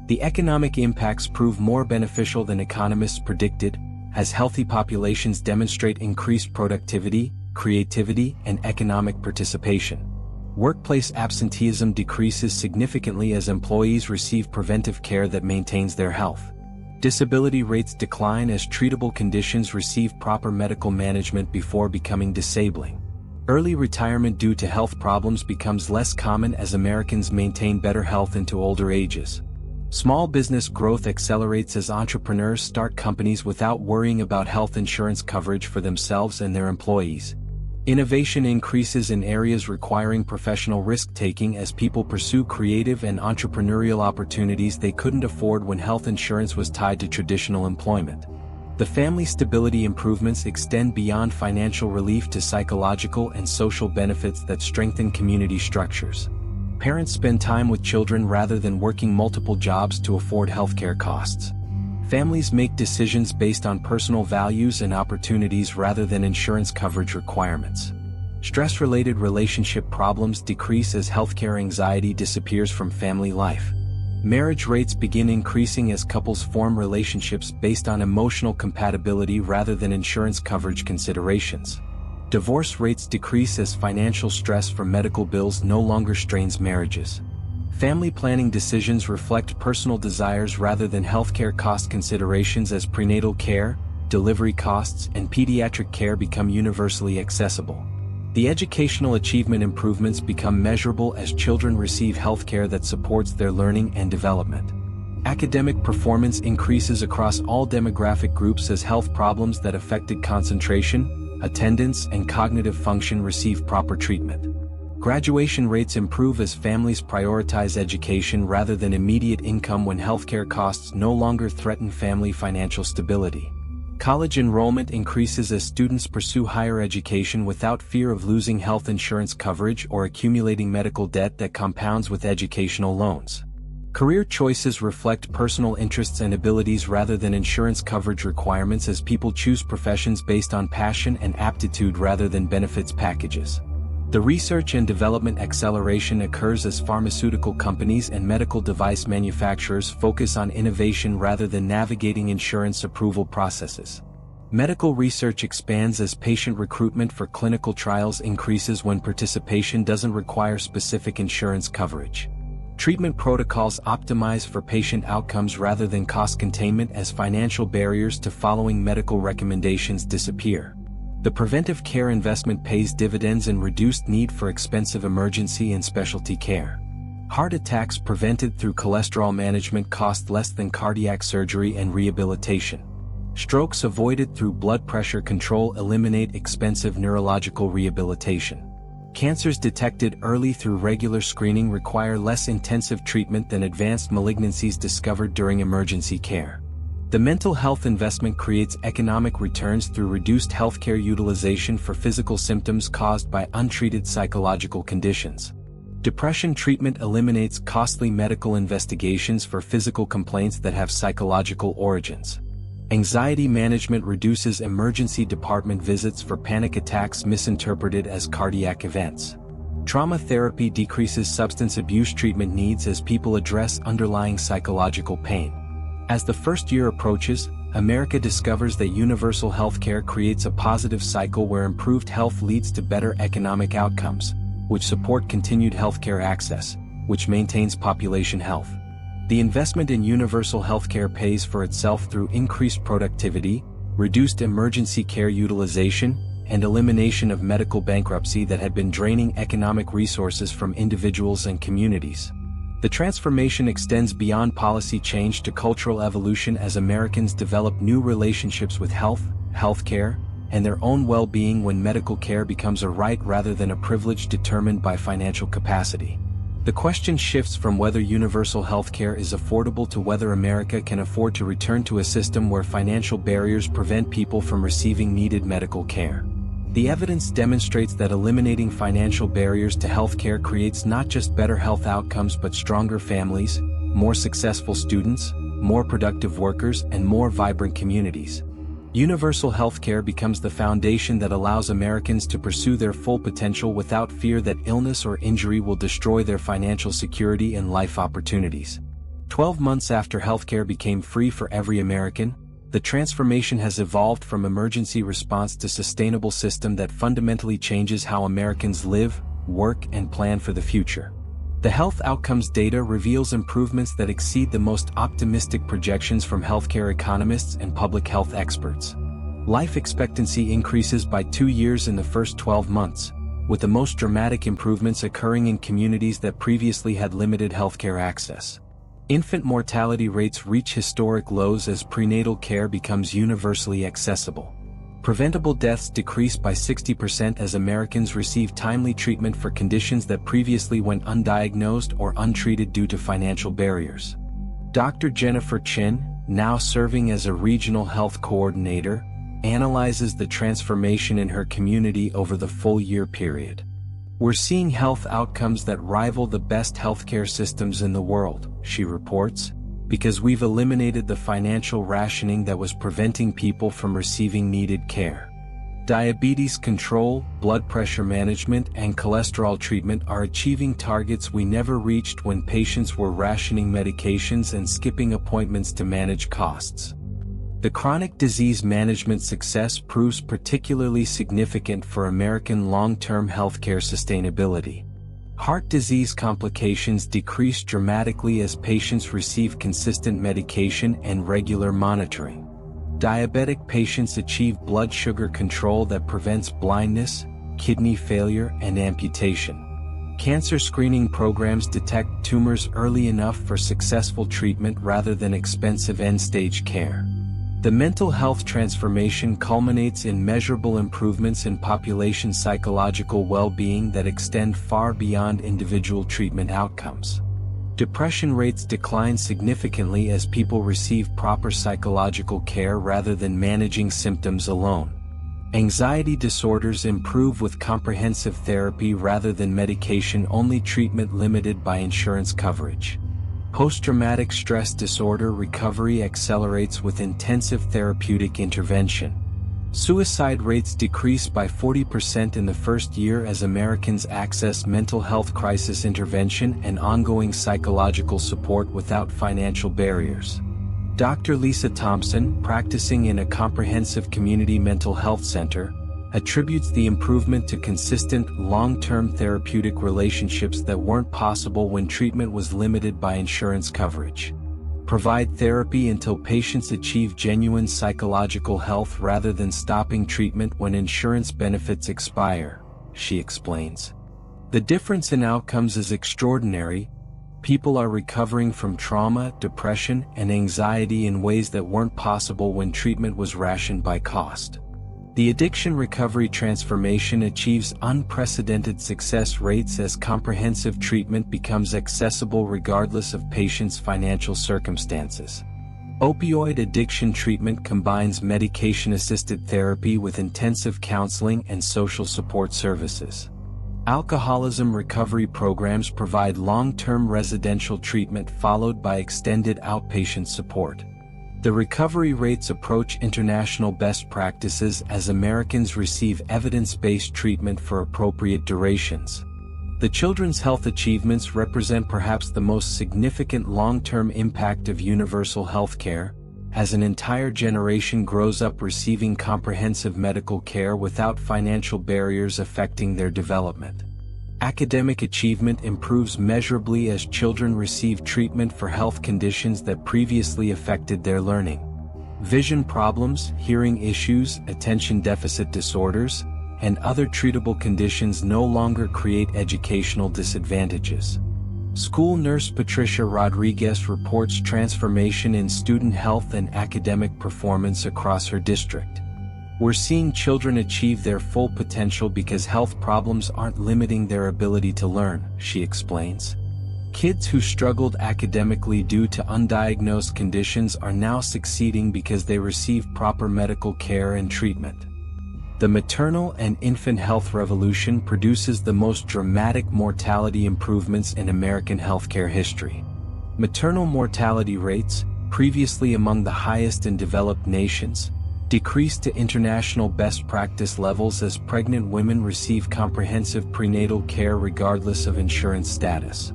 The economic impacts prove more beneficial than economists predicted, as healthy populations demonstrate increased productivity, creativity, and economic participation. Workplace absenteeism decreases significantly as employees receive preventive care that maintains their health. Disability rates decline as treatable conditions receive proper medical management before becoming disabling. Early retirement due to health problems becomes less common as Americans maintain better health into older ages. Small business growth accelerates as entrepreneurs start companies without worrying about health insurance coverage for themselves and their employees. Innovation increases in areas requiring professional risk-taking as people pursue creative and entrepreneurial opportunities they couldn't afford when health insurance was tied to traditional employment. The family stability improvements extend beyond financial relief to psychological and social benefits that strengthen community structures. Parents spend time with children rather than working multiple jobs to afford healthcare costs. Families make decisions based on personal values and opportunities rather than insurance coverage requirements. Stress-related relationship problems decrease as healthcare anxiety disappears from family life. Marriage rates begin increasing as couples form relationships based on emotional compatibility rather than insurance coverage considerations. Divorce rates decrease as financial stress from medical bills no longer strains marriages. Family planning decisions reflect personal desires rather than healthcare cost considerations as prenatal care, delivery costs, and pediatric care become universally accessible. The educational achievement improvements become measurable as children receive healthcare that supports their learning and development. Academic performance increases across all demographic groups as health problems that affected concentration, attendance, and cognitive function receive proper treatment. Graduation rates improve as families prioritize education rather than immediate income when healthcare costs no longer threaten family financial stability. College enrollment increases as students pursue higher education without fear of losing health insurance coverage or accumulating medical debt that compounds with educational loans. Career choices reflect personal interests and abilities rather than insurance coverage requirements as people choose professions based on passion and aptitude rather than benefits packages. The research and development acceleration occurs as pharmaceutical companies and medical device manufacturers focus on innovation rather than navigating insurance approval processes. Medical research expands as patient recruitment for clinical trials increases when participation doesn't require specific insurance coverage. Treatment protocols optimize for patient outcomes rather than cost containment as financial barriers to following medical recommendations disappear. The preventive care investment pays dividends in reduced need for expensive emergency and specialty care. Heart attacks prevented through cholesterol management cost less than cardiac surgery and rehabilitation. Strokes avoided through blood pressure control eliminate expensive neurological rehabilitation. Cancers detected early through regular screening require less intensive treatment than advanced malignancies discovered during emergency care. The mental health investment creates economic returns through reduced healthcare utilization for physical symptoms caused by untreated psychological conditions. Depression treatment eliminates costly medical investigations for physical complaints that have psychological origins. Anxiety management reduces emergency department visits for panic attacks misinterpreted as cardiac events. Trauma therapy decreases substance abuse treatment needs as people address underlying psychological pain. As the first year approaches, America discovers that universal healthcare creates a positive cycle where improved health leads to better economic outcomes, which support continued healthcare access, which maintains population health. The investment in universal healthcare pays for itself through increased productivity, reduced emergency care utilization, and elimination of medical bankruptcy that had been draining economic resources from individuals and communities. The transformation extends beyond policy change to cultural evolution as Americans develop new relationships with healthcare, and their own well-being when medical care becomes a right rather than a privilege determined by financial capacity. The question shifts from whether universal healthcare is affordable to whether America can afford to return to a system where financial barriers prevent people from receiving needed medical care. The evidence demonstrates that eliminating financial barriers to healthcare creates not just better health outcomes but stronger families, more successful students, more productive workers, and more vibrant communities. Universal healthcare becomes the foundation that allows Americans to pursue their full potential without fear that illness or injury will destroy their financial security and life opportunities. 12 months after healthcare became free for every American, the transformation has evolved from emergency response to sustainable system that fundamentally changes how Americans live, work, and plan for the future. The health outcomes data reveals improvements that exceed the most optimistic projections from healthcare economists and public health experts. Life expectancy increases by 2 years in the first 12 months, with the most dramatic improvements occurring in communities that previously had limited healthcare access. Infant mortality rates reach historic lows as prenatal care becomes universally accessible. Preventable deaths decrease by 60% as Americans receive timely treatment for conditions that previously went undiagnosed or untreated due to financial barriers. Dr. Jennifer Chin, now serving as a regional health coordinator, analyzes the transformation in her community over the full year period. "We're seeing health outcomes that rival the best healthcare systems in the world," she reports, "because we've eliminated the financial rationing that was preventing people from receiving needed care. Diabetes control, blood pressure management, and cholesterol treatment are achieving targets we never reached when patients were rationing medications and skipping appointments to manage costs." The chronic disease management success proves particularly significant for American long-term healthcare sustainability. Heart disease complications decrease dramatically as patients receive consistent medication and regular monitoring. Diabetic patients achieve blood sugar control that prevents blindness, kidney failure, and amputation. Cancer screening programs detect tumors early enough for successful treatment rather than expensive end-stage care. The mental health transformation culminates in measurable improvements in population psychological well-being that extend far beyond individual treatment outcomes. Depression rates decline significantly as people receive proper psychological care rather than managing symptoms alone. Anxiety disorders improve with comprehensive therapy rather than medication-only treatment limited by insurance coverage. Post-traumatic stress disorder recovery accelerates with intensive therapeutic intervention. Suicide rates decrease by 40% in the first year as Americans access mental health crisis intervention and ongoing psychological support without financial barriers. Dr. Lisa Thompson, practicing in a comprehensive community mental health center, attributes the improvement to consistent, long-term therapeutic relationships that weren't possible when treatment was limited by insurance coverage. Provide therapy until patients achieve genuine psychological health rather than stopping treatment when insurance benefits expire, she explains. The difference in outcomes is extraordinary. People are recovering from trauma, depression, and anxiety in ways that weren't possible when treatment was rationed by cost. The addiction recovery transformation achieves unprecedented success rates as comprehensive treatment becomes accessible regardless of patients' financial circumstances. Opioid addiction treatment combines medication-assisted therapy with intensive counseling and social support services. Alcoholism recovery programs provide long-term residential treatment followed by extended outpatient support. The recovery rates approach international best practices as Americans receive evidence-based treatment for appropriate durations. The children's health achievements represent perhaps the most significant long-term impact of universal healthcare, as an entire generation grows up receiving comprehensive medical care without financial barriers affecting their development. Academic achievement improves measurably as children receive treatment for health conditions that previously affected their learning. Vision problems, hearing issues, attention deficit disorders, and other treatable conditions no longer create educational disadvantages. School nurse Patricia Rodriguez reports transformation in student health and academic performance across her district. We're seeing children achieve their full potential because health problems aren't limiting their ability to learn, she explains. Kids who struggled academically due to undiagnosed conditions are now succeeding because they receive proper medical care and treatment. The maternal and infant health revolution produces the most dramatic mortality improvements in American healthcare history. Maternal mortality rates, previously among the highest in developed nations, decreased to international best practice levels as pregnant women receive comprehensive prenatal care regardless of insurance status.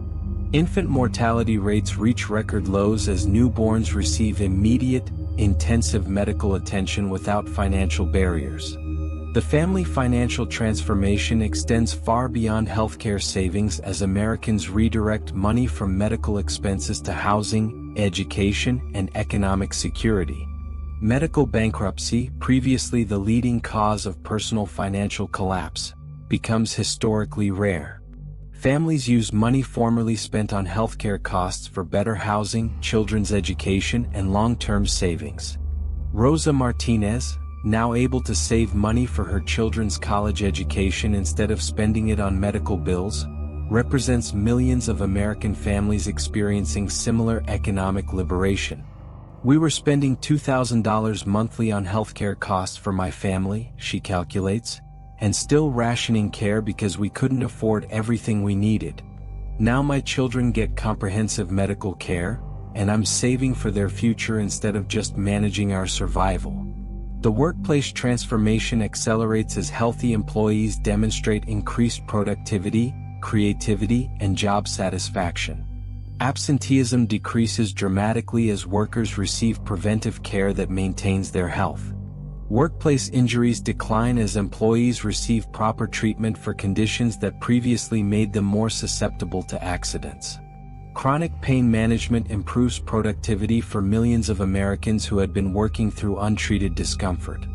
Infant mortality rates reach record lows as newborns receive immediate, intensive medical attention without financial barriers. The family financial transformation extends far beyond healthcare savings as Americans redirect money from medical expenses to housing, education, and economic security. Medical bankruptcy, previously the leading cause of personal financial collapse, becomes historically rare. Families use money formerly spent on healthcare costs for better housing, children's education, and long-term savings. Rosa Martinez, now able to save money for her children's college education instead of spending it on medical bills, represents millions of American families experiencing similar economic liberation. We were spending $2,000 monthly on healthcare costs for my family, she calculates, and still rationing care because we couldn't afford everything we needed. Now my children get comprehensive medical care, and I'm saving for their future instead of just managing our survival. The workplace transformation accelerates as healthy employees demonstrate increased productivity, creativity, and job satisfaction. Absenteeism decreases dramatically as workers receive preventive care that maintains their health. Workplace injuries decline as employees receive proper treatment for conditions that previously made them more susceptible to accidents. Chronic pain management improves productivity for millions of Americans who had been working through untreated discomfort.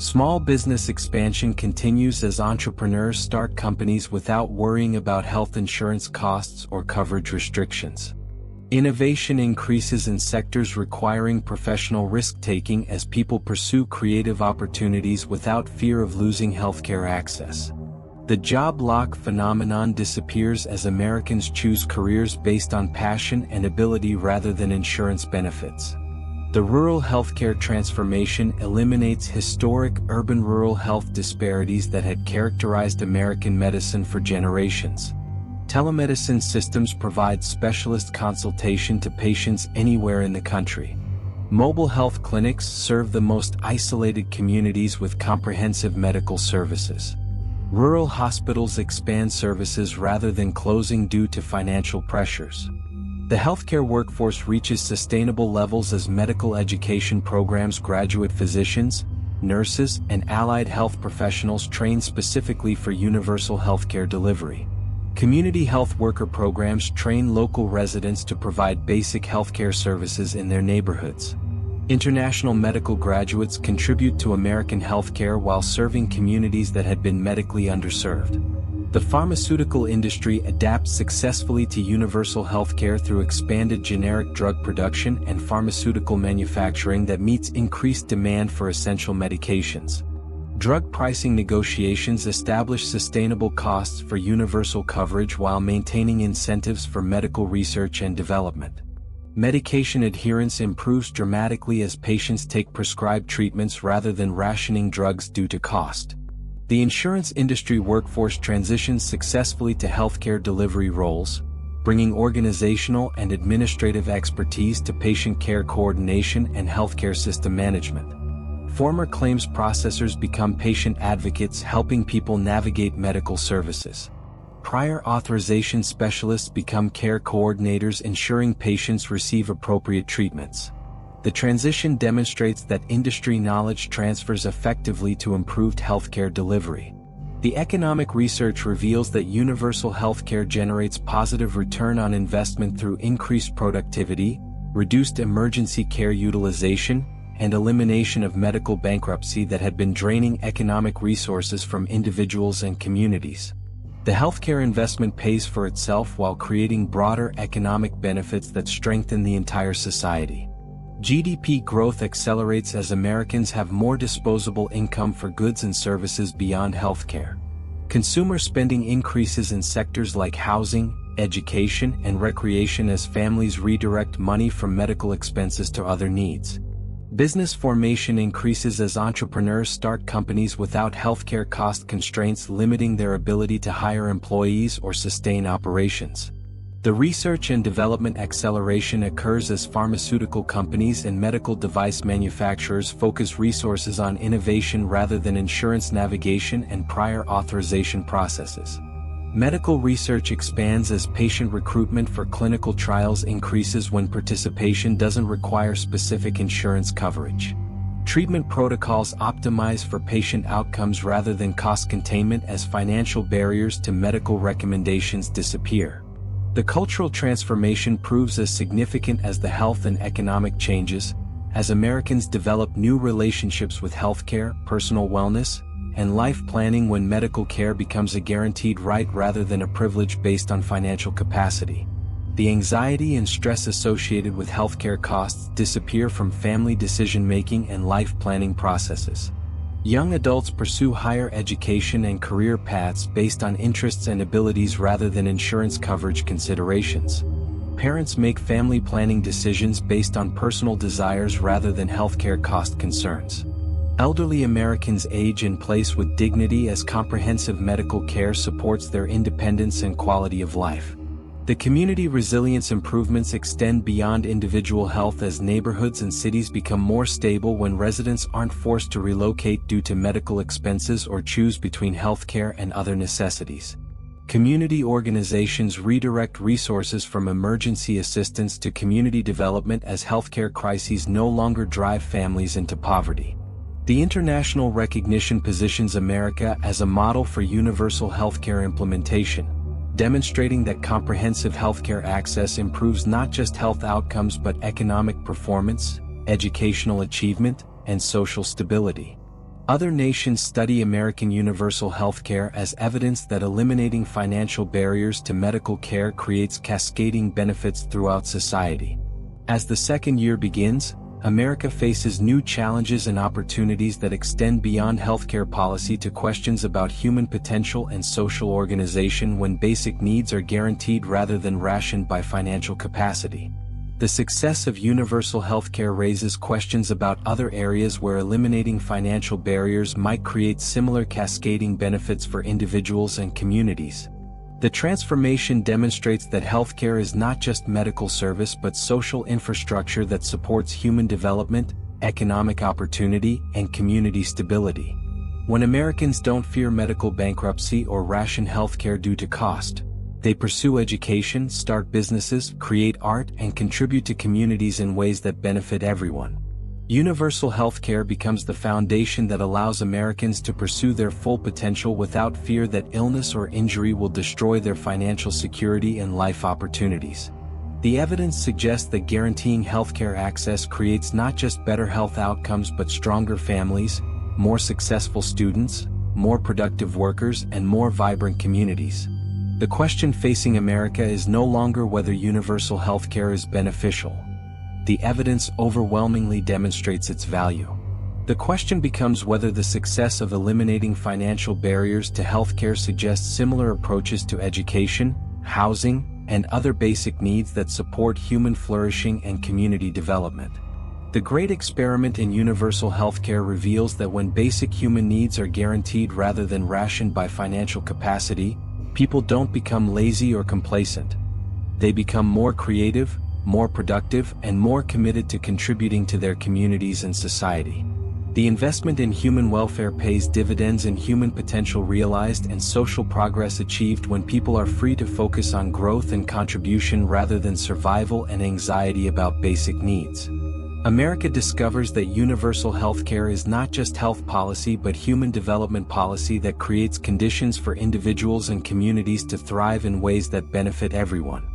Small business expansion continues as entrepreneurs start companies without worrying about health insurance costs or coverage restrictions. Innovation increases in sectors requiring professional risk-taking as people pursue creative opportunities without fear of losing healthcare access. The job lock phenomenon disappears as Americans choose careers based on passion and ability rather than insurance benefits. The rural healthcare transformation eliminates historic urban-rural health disparities that had characterized American medicine for generations. Telemedicine systems provide specialist consultation to patients anywhere in the country. Mobile health clinics serve the most isolated communities with comprehensive medical services. Rural hospitals expand services rather than closing due to financial pressures. The healthcare workforce reaches sustainable levels as medical education programs graduate physicians, nurses, and allied health professionals trained specifically for universal healthcare delivery. Community health worker programs train local residents to provide basic healthcare services in their neighborhoods. International medical graduates contribute to American healthcare while serving communities that had been medically underserved. The pharmaceutical industry adapts successfully to universal healthcare through expanded generic drug production and pharmaceutical manufacturing that meets increased demand for essential medications. Drug pricing negotiations establish sustainable costs for universal coverage while maintaining incentives for medical research and development. Medication adherence improves dramatically as patients take prescribed treatments rather than rationing drugs due to cost. The insurance industry workforce transitions successfully to healthcare delivery roles, bringing organizational and administrative expertise to patient care coordination and healthcare system management. Former claims processors become patient advocates helping people navigate medical services. Prior authorization specialists become care coordinators ensuring patients receive appropriate treatments. The transition demonstrates that industry knowledge transfers effectively to improved healthcare delivery. The economic research reveals that universal healthcare generates positive return on investment through increased productivity, reduced emergency care utilization, and elimination of medical bankruptcy that had been draining economic resources from individuals and communities. The healthcare investment pays for itself while creating broader economic benefits that strengthen the entire society. GDP growth accelerates as Americans have more disposable income for goods and services beyond healthcare. Consumer spending increases in sectors like housing, education, and recreation as families redirect money from medical expenses to other needs. Business formation increases as entrepreneurs start companies without healthcare cost constraints limiting their ability to hire employees or sustain operations. The research and development acceleration occurs as pharmaceutical companies and medical device manufacturers focus resources on innovation rather than insurance navigation and prior authorization processes. Medical research expands as patient recruitment for clinical trials increases when participation doesn't require specific insurance coverage. Treatment protocols optimize for patient outcomes rather than cost containment as financial barriers to medical recommendations disappear. The cultural transformation proves as significant as the health and economic changes, as Americans develop new relationships with healthcare, personal wellness, and life planning when medical care becomes a guaranteed right rather than a privilege based on financial capacity. The anxiety and stress associated with healthcare costs disappear from family decision-making and life planning processes. Young adults pursue higher education and career paths based on interests and abilities rather than insurance coverage considerations. Parents make family planning decisions based on personal desires rather than healthcare cost concerns. Elderly Americans age in place with dignity as comprehensive medical care supports their independence and quality of life. The community resilience improvements extend beyond individual health as neighborhoods and cities become more stable when residents aren't forced to relocate due to medical expenses or choose between healthcare and other necessities. Community organizations redirect resources from emergency assistance to community development as healthcare crises no longer drive families into poverty. The international recognition positions America as a model for universal healthcare implementation, demonstrating that comprehensive healthcare access improves not just health outcomes but economic performance, educational achievement, and social stability. Other nations study American universal healthcare as evidence that eliminating financial barriers to medical care creates cascading benefits throughout society. As the second year begins, America faces new challenges and opportunities that extend beyond healthcare policy to questions about human potential and social organization when basic needs are guaranteed rather than rationed by financial capacity. The success of universal healthcare raises questions about other areas where eliminating financial barriers might create similar cascading benefits for individuals and communities. The transformation demonstrates that healthcare is not just medical service but social infrastructure that supports human development, economic opportunity, and community stability. When Americans don't fear medical bankruptcy or ration healthcare due to cost, they pursue education, start businesses, create art, and contribute to communities in ways that benefit everyone. Universal healthcare becomes the foundation that allows Americans to pursue their full potential without fear that illness or injury will destroy their financial security and life opportunities. The evidence suggests that guaranteeing healthcare access creates not just better health outcomes but stronger families, more successful students, more productive workers, and more vibrant communities. The question facing America is no longer whether universal healthcare is beneficial. The evidence overwhelmingly demonstrates its value. The question becomes whether the success of eliminating financial barriers to healthcare suggests similar approaches to education, housing, and other basic needs that support human flourishing and community development. The great experiment in universal healthcare reveals that when basic human needs are guaranteed rather than rationed by financial capacity, people don't become lazy or complacent. They become more creative, more productive, and more committed to contributing to their communities and society. The investment in human welfare pays dividends in human potential realized and social progress achieved when people are free to focus on growth and contribution rather than survival and anxiety about basic needs. America discovers that universal healthcare is not just health policy but human development policy that creates conditions for individuals and communities to thrive in ways that benefit everyone.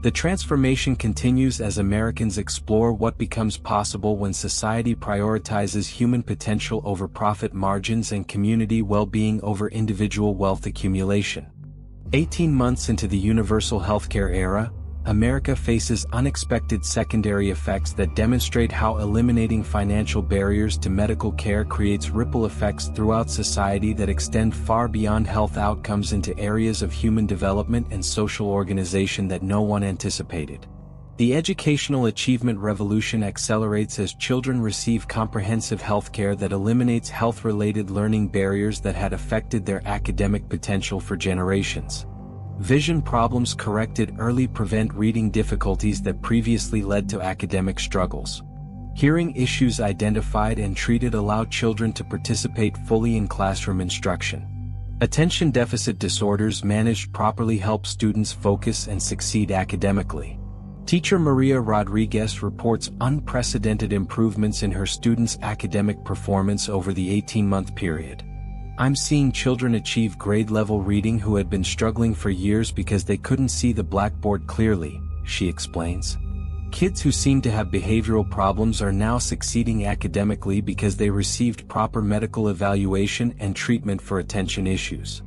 The transformation continues as Americans explore what becomes possible when society prioritizes human potential over profit margins and community well-being over individual wealth accumulation. 18 months into the universal healthcare era, America faces unexpected secondary effects that demonstrate how eliminating financial barriers to medical care creates ripple effects throughout society that extend far beyond health outcomes into areas of human development and social organization that no one anticipated. The educational achievement revolution accelerates as children receive comprehensive healthcare that eliminates health-related learning barriers that had affected their academic potential for generations. Vision problems corrected early prevent reading difficulties that previously led to academic struggles. Hearing issues identified and treated allow children to participate fully in classroom instruction. Attention deficit disorders managed properly help students focus and succeed academically. Teacher Maria Rodriguez reports unprecedented improvements in her students' academic performance over the 18-month period. "I'm seeing children achieve grade-level reading who had been struggling for years because they couldn't see the blackboard clearly," she explains. "Kids who seem to have behavioral problems are now succeeding academically because they received proper medical evaluation and treatment for attention issues."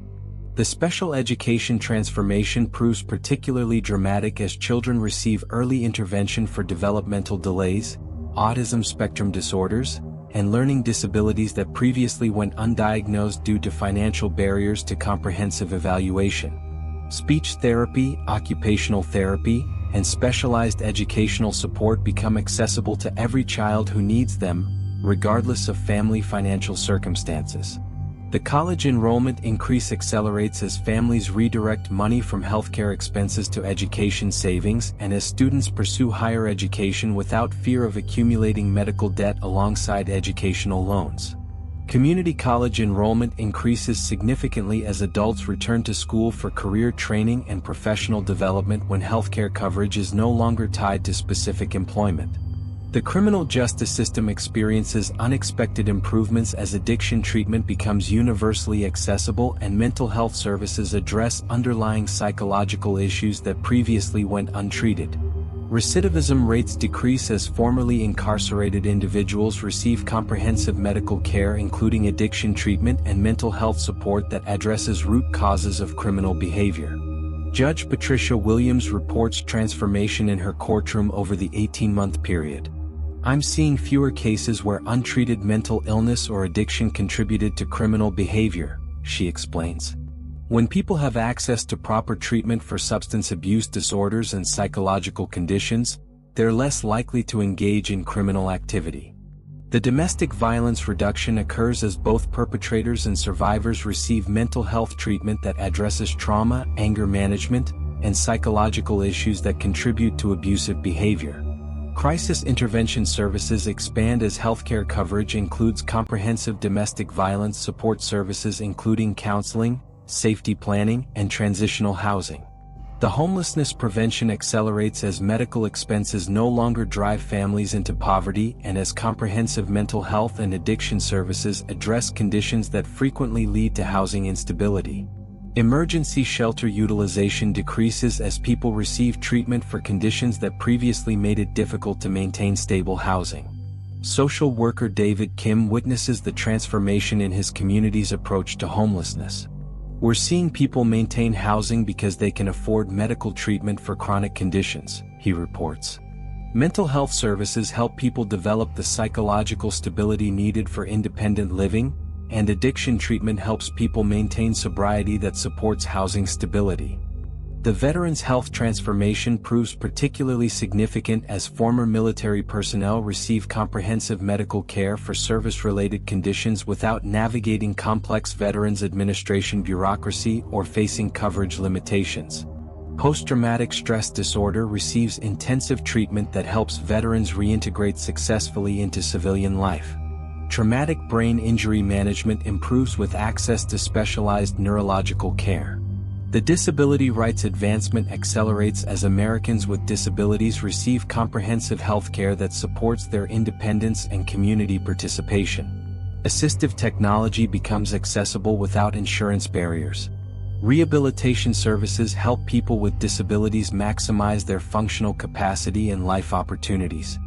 The special education transformation proves particularly dramatic as children receive early intervention for developmental delays, autism spectrum disorders, and learning disabilities that previously went undiagnosed due to financial barriers to comprehensive evaluation. Speech therapy, occupational therapy, and specialized educational support become accessible to every child who needs them, regardless of family financial circumstances. The college enrollment increase accelerates as families redirect money from healthcare expenses to education savings and as students pursue higher education without fear of accumulating medical debt alongside educational loans. Community college enrollment increases significantly as adults return to school for career training and professional development when healthcare coverage is no longer tied to specific employment. The criminal justice system experiences unexpected improvements as addiction treatment becomes universally accessible and mental health services address underlying psychological issues that previously went untreated. Recidivism rates decrease as formerly incarcerated individuals receive comprehensive medical care including addiction treatment and mental health support that addresses root causes of criminal behavior. Judge Patricia Williams reports transformation in her courtroom over the 18-month period. "I'm seeing fewer cases where untreated mental illness or addiction contributed to criminal behavior," she explains. "When people have access to proper treatment for substance abuse disorders and psychological conditions, they're less likely to engage in criminal activity." The domestic violence reduction occurs as both perpetrators and survivors receive mental health treatment that addresses trauma, anger management, and psychological issues that contribute to abusive behavior. Crisis intervention services expand as healthcare coverage includes comprehensive domestic violence support services including counseling, safety planning, and transitional housing. The homelessness prevention accelerates as medical expenses no longer drive families into poverty and as comprehensive mental health and addiction services address conditions that frequently lead to housing instability. Emergency shelter utilization decreases as people receive treatment for conditions that previously made it difficult to maintain stable housing. Social worker David Kim witnesses the transformation in his community's approach to homelessness. "We're seeing people maintain housing because they can afford medical treatment for chronic conditions," he reports. Mental health services help people develop the psychological stability needed for independent living, and addiction treatment helps people maintain sobriety that supports housing stability. The veterans' health transformation proves particularly significant as former military personnel receive comprehensive medical care for service-related conditions without navigating complex Veterans Administration bureaucracy or facing coverage limitations. Post-traumatic stress disorder receives intensive treatment that helps veterans reintegrate successfully into civilian life. Traumatic brain injury management improves with access to specialized neurological care. The disability rights advancement accelerates as Americans with disabilities receive comprehensive health care that supports their independence and community participation. Assistive technology becomes accessible without insurance barriers. Rehabilitation services help people with disabilities maximize their functional capacity and life opportunities.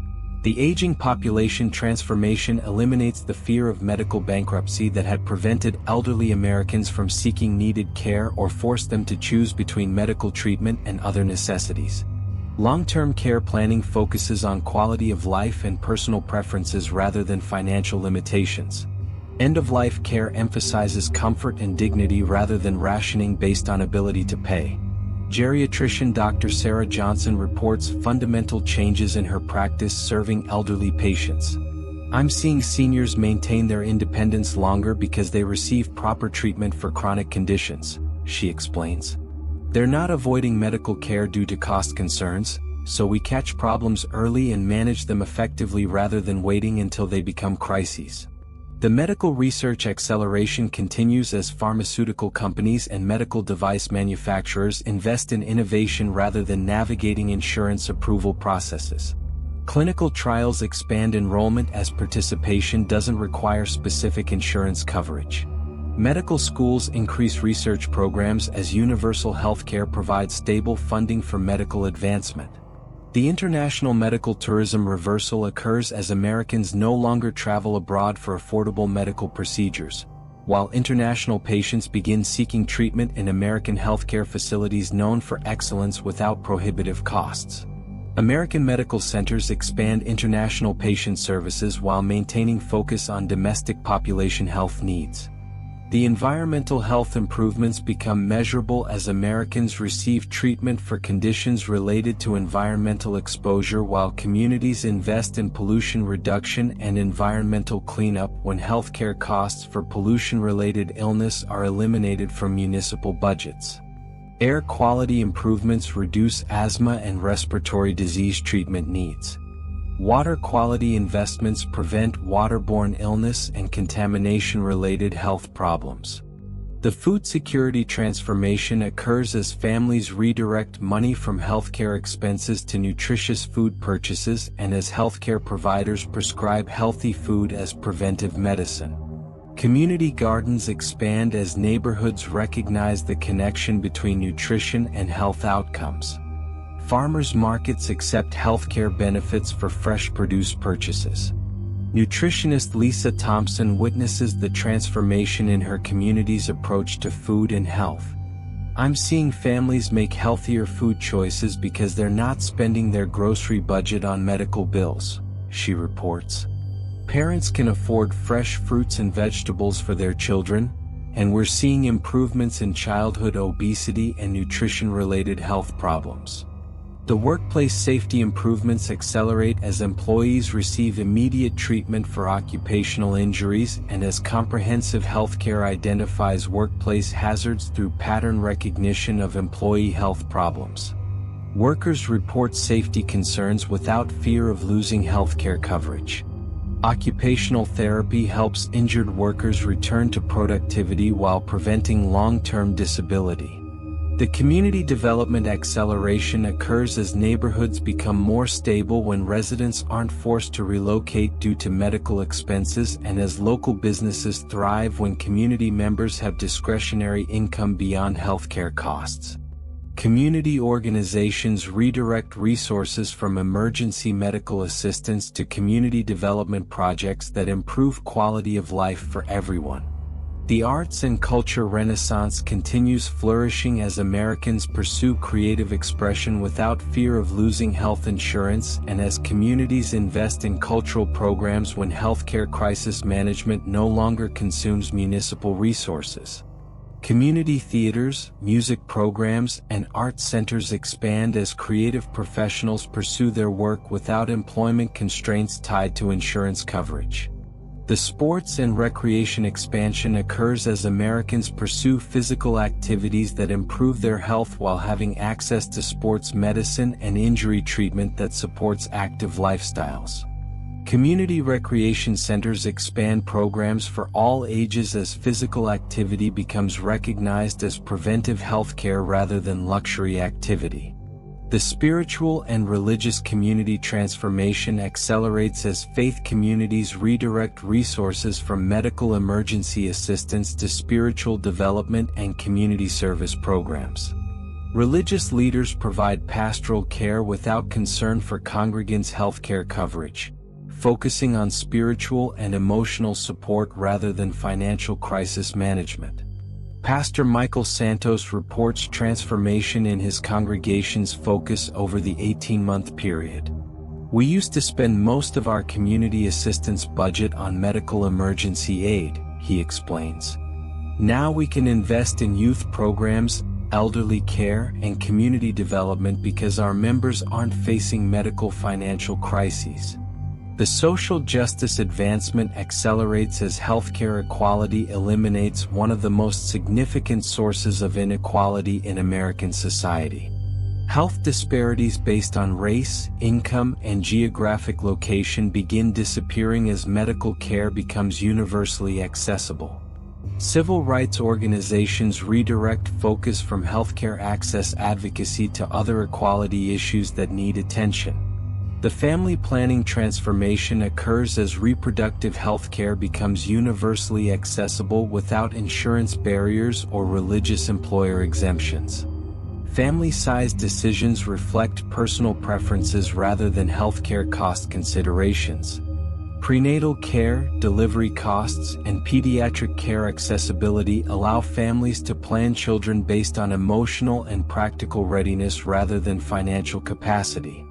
The aging population transformation eliminates the fear of medical bankruptcy that had prevented elderly Americans from seeking needed care or forced them to choose between medical treatment and other necessities. Long-term care planning focuses on quality of life and personal preferences rather than financial limitations. End-of-life care emphasizes comfort and dignity rather than rationing based on ability to pay. Geriatrician Dr. Sarah Johnson reports fundamental changes in her practice serving elderly patients. "I'm seeing seniors maintain their independence longer because they receive proper treatment for chronic conditions," she explains. "They're not avoiding medical care due to cost concerns, so we catch problems early and manage them effectively rather than waiting until they become crises." The medical research acceleration continues as pharmaceutical companies and medical device manufacturers invest in innovation rather than navigating insurance approval processes. Clinical trials expand enrollment as participation doesn't require specific insurance coverage. Medical schools increase research programs as universal healthcare provides stable funding for medical advancement. The international medical tourism reversal occurs as Americans no longer travel abroad for affordable medical procedures, while international patients begin seeking treatment in American healthcare facilities known for excellence without prohibitive costs. American medical centers expand international patient services while maintaining focus on domestic population health needs. The environmental health improvements become measurable as Americans receive treatment for conditions related to environmental exposure while communities invest in pollution reduction and environmental cleanup when healthcare costs for pollution-related illness are eliminated from municipal budgets. Air quality improvements reduce asthma and respiratory disease treatment needs. Water quality investments prevent waterborne illness and contamination-related health problems. The food security transformation occurs as families redirect money from healthcare expenses to nutritious food purchases and as healthcare providers prescribe healthy food as preventive medicine. Community gardens expand as neighborhoods recognize the connection between nutrition and health outcomes. Farmers markets accept healthcare benefits for fresh produce purchases. Nutritionist Lisa Thompson witnesses the transformation in her community's approach to food and health. "I'm seeing families make healthier food choices because they're not spending their grocery budget on medical bills," she reports. "Parents can afford fresh fruits and vegetables for their children, and we're seeing improvements in childhood obesity and nutrition-related health problems." The workplace safety improvements accelerate as employees receive immediate treatment for occupational injuries and as comprehensive healthcare identifies workplace hazards through pattern recognition of employee health problems. Workers report safety concerns without fear of losing healthcare coverage. Occupational therapy helps injured workers return to productivity while preventing long-term disability. The community development acceleration occurs as neighborhoods become more stable when residents aren't forced to relocate due to medical expenses and as local businesses thrive when community members have discretionary income beyond healthcare costs. Community organizations redirect resources from emergency medical assistance to community development projects that improve quality of life for everyone. The arts and culture renaissance continues flourishing as Americans pursue creative expression without fear of losing health insurance and as communities invest in cultural programs when healthcare crisis management no longer consumes municipal resources. Community theaters, music programs, and art centers expand as creative professionals pursue their work without employment constraints tied to insurance coverage. The sports and recreation expansion occurs as Americans pursue physical activities that improve their health while having access to sports medicine and injury treatment that supports active lifestyles. Community recreation centers expand programs for all ages as physical activity becomes recognized as preventive healthcare rather than luxury activity. The spiritual and religious community transformation accelerates as faith communities redirect resources from medical emergency assistance to spiritual development and community service programs. Religious leaders provide pastoral care without concern for congregants' healthcare coverage, focusing on spiritual and emotional support rather than financial crisis management. Pastor Michael Santos reports transformation in his congregation's focus over the 18-month period. We used to spend most of our community assistance budget on medical emergency aid, he explains. Now we can invest in youth programs, elderly care, and community development because our members aren't facing medical financial crises. The social justice advancement accelerates as healthcare equality eliminates one of the most significant sources of inequality in American society. Health disparities based on race, income, and geographic location begin disappearing as medical care becomes universally accessible. Civil rights organizations redirect focus from healthcare access advocacy to other equality issues that need attention. The family planning transformation occurs as reproductive health care becomes universally accessible without insurance barriers or religious employer exemptions. Family size decisions reflect personal preferences rather than healthcare cost considerations. Prenatal care, delivery costs, and pediatric care accessibility allow families to plan children based on emotional and practical readiness rather than financial capacity.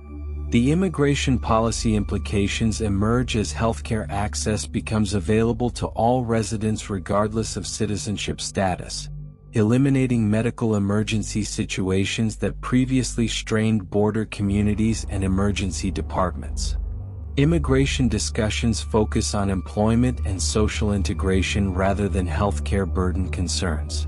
The immigration policy implications emerge as healthcare access becomes available to all residents regardless of citizenship status, eliminating medical emergency situations that previously strained border communities and emergency departments. Immigration discussions focus on employment and social integration rather than healthcare burden concerns.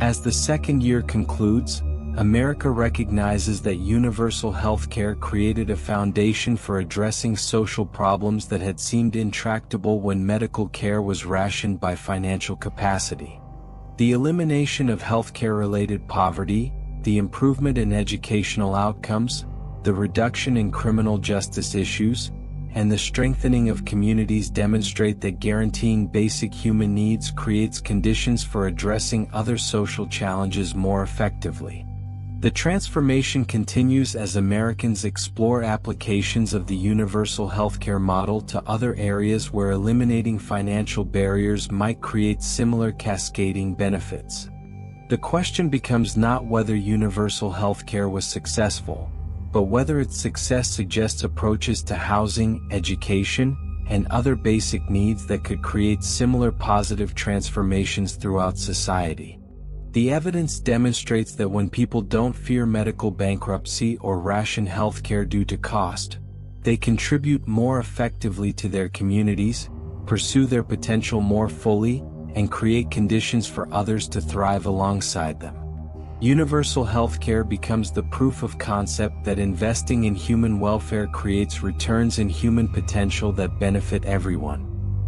As the second year concludes, America recognizes that universal healthcare created a foundation for addressing social problems that had seemed intractable when medical care was rationed by financial capacity. The elimination of healthcare-related poverty, the improvement in educational outcomes, the reduction in criminal justice issues, and the strengthening of communities demonstrate that guaranteeing basic human needs creates conditions for addressing other social challenges more effectively. The transformation continues as Americans explore applications of the universal healthcare model to other areas where eliminating financial barriers might create similar cascading benefits. The question becomes not whether universal healthcare was successful, but whether its success suggests approaches to housing, education, and other basic needs that could create similar positive transformations throughout society. The evidence demonstrates that when people don't fear medical bankruptcy or ration healthcare due to cost, they contribute more effectively to their communities, pursue their potential more fully, and create conditions for others to thrive alongside them. Universal healthcare becomes the proof of concept that investing in human welfare creates returns in human potential that benefit everyone.